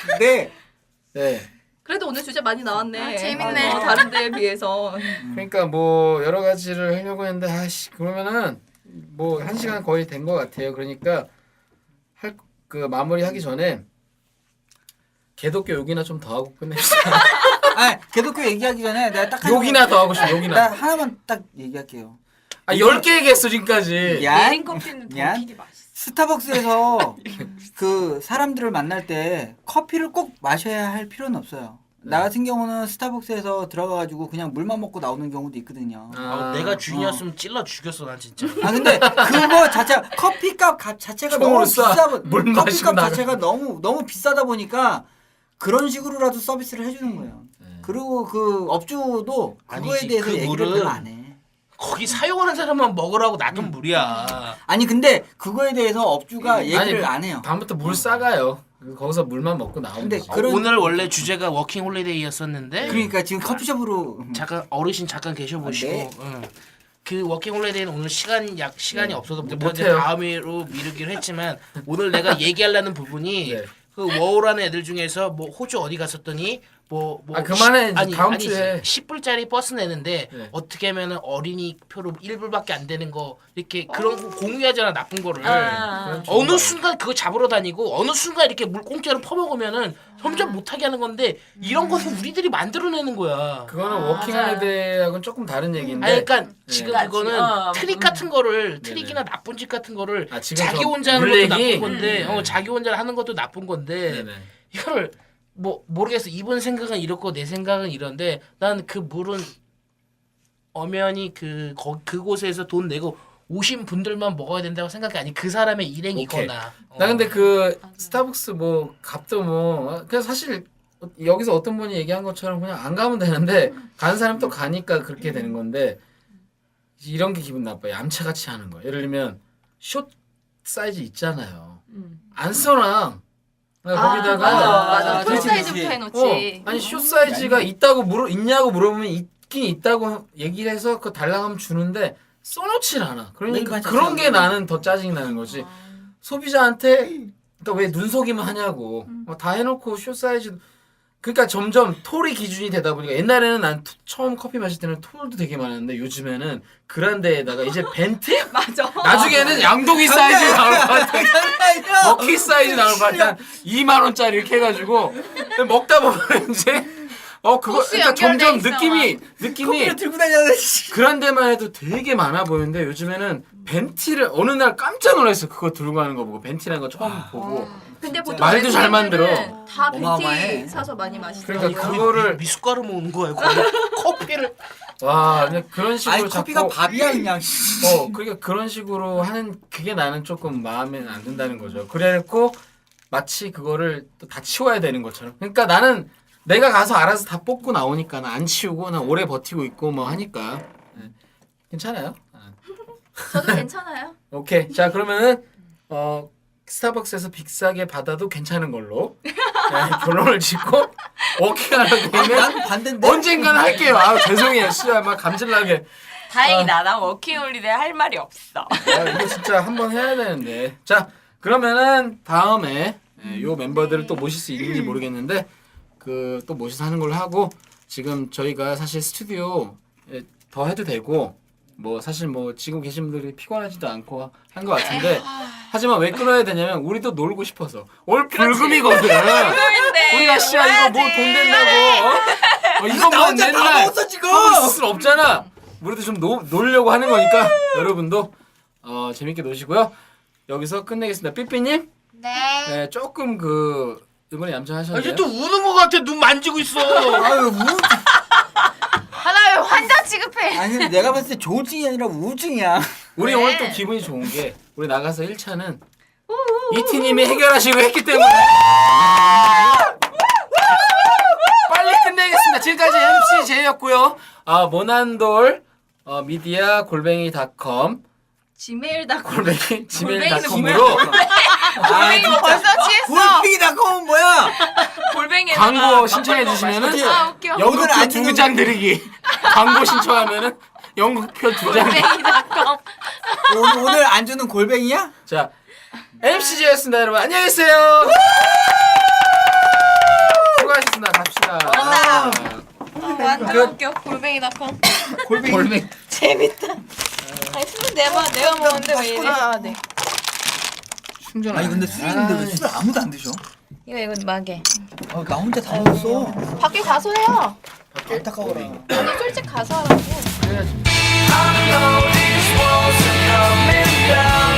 근데 네. 그래도 오늘 주제 많이 나왔네. 아, 재밌네. 다른 데에 비해서. 그러니까 뭐 여러 가지를 하려고 했는데 아씨 그러면은 뭐 1시간 거의 된 것 같아요. 그러니까 할 그 마무리 하기 전에 개독교 욕이나 좀 더 하고 끝냅시다. 아 개독교 얘기하기 전에 내가 딱 욕이나 더 하고 싶어. 나 욕이나. 하나만 딱 얘기할게요. 아 10개 얘기했어 지금까지. 내린 커피는 더 얀? 필이 맛있어. 스타벅스에서 그 사람들을 만날 때 커피를 꼭 마셔야 할 필요는 없어요. 나 같은 경우는 스타벅스에서 들어가가지고 그냥 물만 먹고 나오는 경우도 있거든요. 아, 내가 주인이었으면 찔러 죽였어 난 진짜. 아 근데 그거 자체가 커피값 자체가 총으로 너무 쏴. 비싸. 물 마시고 커피값 나가. 자체가 너무 비싸다 보니까 그런 식으로라도 서비스를 해주는 거예요. 그리고 그 업주도 그거에 아니지, 대해서 그 얘기를 물은 별로 안 해. 거기 사용하는 사람만 먹으라고 놔둔 물이야. 아니 근데 그거에 대해서 업주가 얘기를 아니, 안 해요. 다음부터 물 싸가요. 거기서 물만 먹고 나오면 근데 되지. 그런- 오늘 원래 주제가 워킹 홀리데이였었는데 그러니까 지금 커피숍으로 잠깐 어르신 잠깐 계셔보시고 네. 응. 그 워킹 홀리데이는 오늘 시간이 없어서 못해요. 못해서 다음으로 미루기로 했지만 오늘 내가 얘기하려는 부분이 네. 그 워홀하는 애들 중에서 뭐 호주 어디 갔었더니 뭐 그만해. 이제 다음 주에. 10불짜리 버스 내는데 네. 어떻게 하면은 어린이 표로 1불밖에 안 되는 거 이렇게 그런 거 공유하잖아 나쁜 거를 그런 좋은 어느 거 순간 그거 잡으러 다니고 어느 순간 이렇게 물 공짜로 퍼먹으면은 점점 못하게 하는 건데 이런 것은 우리들이 만들어내는 거야. 그거는 맞아요. 워킹홀리데이하고는 조금 다른 얘기인데. 아니 그러니까 지금 그러니까 그거는 지금, 트릭 같은 거를 트릭이나 나쁜 짓 같은 거를 지금 자기 저 혼자 하는 물 것도 얘기? 나쁜 건데 자기 혼자 하는 것도 나쁜 건데 네네. 이거를 뭐 모르겠어. 이분 생각은 이렇고 내 생각은 이런데 난 그 물은 엄연히 그곳에서 돈 내고 오신 분들만 먹어야 된다고 생각이 아니 그 사람의 일행이거나. 나 근데 그 스타벅스 뭐 값도 뭐 그냥 사실 여기서 어떤 분이 얘기한 것처럼 그냥 안 가면 되는데 가는 사람 또 가니까 그렇게 되는 건데 이런 게 기분 나빠요. 얌체같이 하는 거. 예를 들면 숏 사이즈 있잖아요. 안 써놔. 거기다가 맞아. 풀 그렇지, 사이즈부터 그렇지. 해놓지. 아니 숏 사이즈가 있냐고 물어보면 있긴 있다고 얘기를 해서 그거 달라고 하면 주는데 써놓질 않아. 그러니까 맨날 그런 게 짜증나. 나는 더 짜증이 나는 거지. 소비자한테 그러니까 왜 눈속이만 하냐고. 다 해놓고 숏 사이즈 그러니까 점점 톨이 기준이 되다 보니까 옛날에는 난 처음 커피 마실 때는 톨도 되게 많았는데 요즘에는 그란데에다가 이제 벤트? 맞아. 나중에는 양동이 사이즈 나올 것 같아. 버킷 사이즈 나올 것 같아. 2만 원짜리 이렇게 해가지고 먹다 보면 이제 그거 코스 그러니까 연결돼 점점 있어, 느낌이 커피를 들고 다녀야 그란데만 해도 되게 많아 보이는데 요즘에는 벤티를 어느 날 깜짝 놀랐어. 그거 들고 가는 거 보고 벤티라는 거 처음 보고 근데 보통 말도 잘 만들어. 외국인들은 다 어마어마해. 벤티 사서 많이 마시더라고. 그러니까 그거를 미숫가루 먹는 거야. 거의. 커피를 와 그냥 그런 식으로 아니 커피가 자꾸 밥이야 그냥. 그러니까 그런 식으로 하는 그게 나는 조금 마음에 안 든다는 거죠. 그래놓고 마치 그거를 또 다 치워야 되는 것처럼. 그러니까 나는 내가 가서 알아서 다 뽑고 나오니까 안 치우고 난 오래 버티고 있고 뭐 하니까 괜찮아요. 저도 괜찮아요. 오케이. 자 그러면은 스타벅스에서 빅싸게 받아도 괜찮은 걸로 결론을 짓고 워킹하는 되면 난 반대인데. 언젠가는 할게요. 죄송해요. 진짜 막 감질나게. 다행이다. 나 워킹홀리데이 할 말이 없어. 이거 진짜 한번 해야 되는데. 자, 그러면은 다음에 요 멤버들을 또 모실 수 있는지 모르겠는데 그 또 모셔서 하는 걸로 하고 지금 저희가 사실 스튜디오 더 해도 되고 뭐 사실 뭐 지금 계신 분들이 피곤하지도 않고 한 것 같은데 하지만 왜 끊어야 되냐면 우리도 놀고 싶어서 올 불금이거든. 우리가 씨야 이거 뭐 돈 된다고 이거 이거 나 뭐 혼자 다 맨날 먹었어 지금. 하고 있을 수 없잖아. 우리도 좀 놀려고 하는 거니까 여러분도 재밌게 노시고요. 여기서 끝내겠습니다. 삐삐님, 네. 조금 이번에 얌전하셨네요. 이제 또 우는 거 같아. 눈 만지고 있어. 아유 하나 왜 환자 취급해? 아니 근데 내가 봤을 때 조증이 아니라 우증이야. 우리 왜? 오늘 또 기분이 좋은 게 우리 나가서 1차는 이티님이 해결하시고 했기 때문에 빨리 끝내겠습니다. 지금까지 MC 제이였고요. 모난돌 미디어 골뱅이.com gmail.com gmail.com으로 이거 벌써 취했어. 골뱅이닷컴은 뭐야? 골뱅이 광고 신청해 주시면은 웃겨. 오늘 연극표 안 2장 드리기. 광고 신청하면은 연극표 2장. 오늘 안 주는 골뱅이야? 자, MCJ였습니다, 여러분. 안녕히 계세요. 수고하셨습니다. 갑시다. 완전 웃겨. 골뱅이닷컴. 골뱅이. 재밌다. 아니 술은 내가 먹었는데 왜 이래? 네. 충전. 아니 근데 술인데 왜 술을 아무도 안 드셔? 이거 마개. 나 혼자 다 먹었어. 밖에 가서 해요. 안타까워라. 오늘 솔직 가서 하라고. 그래야지. I know these walls are coming down.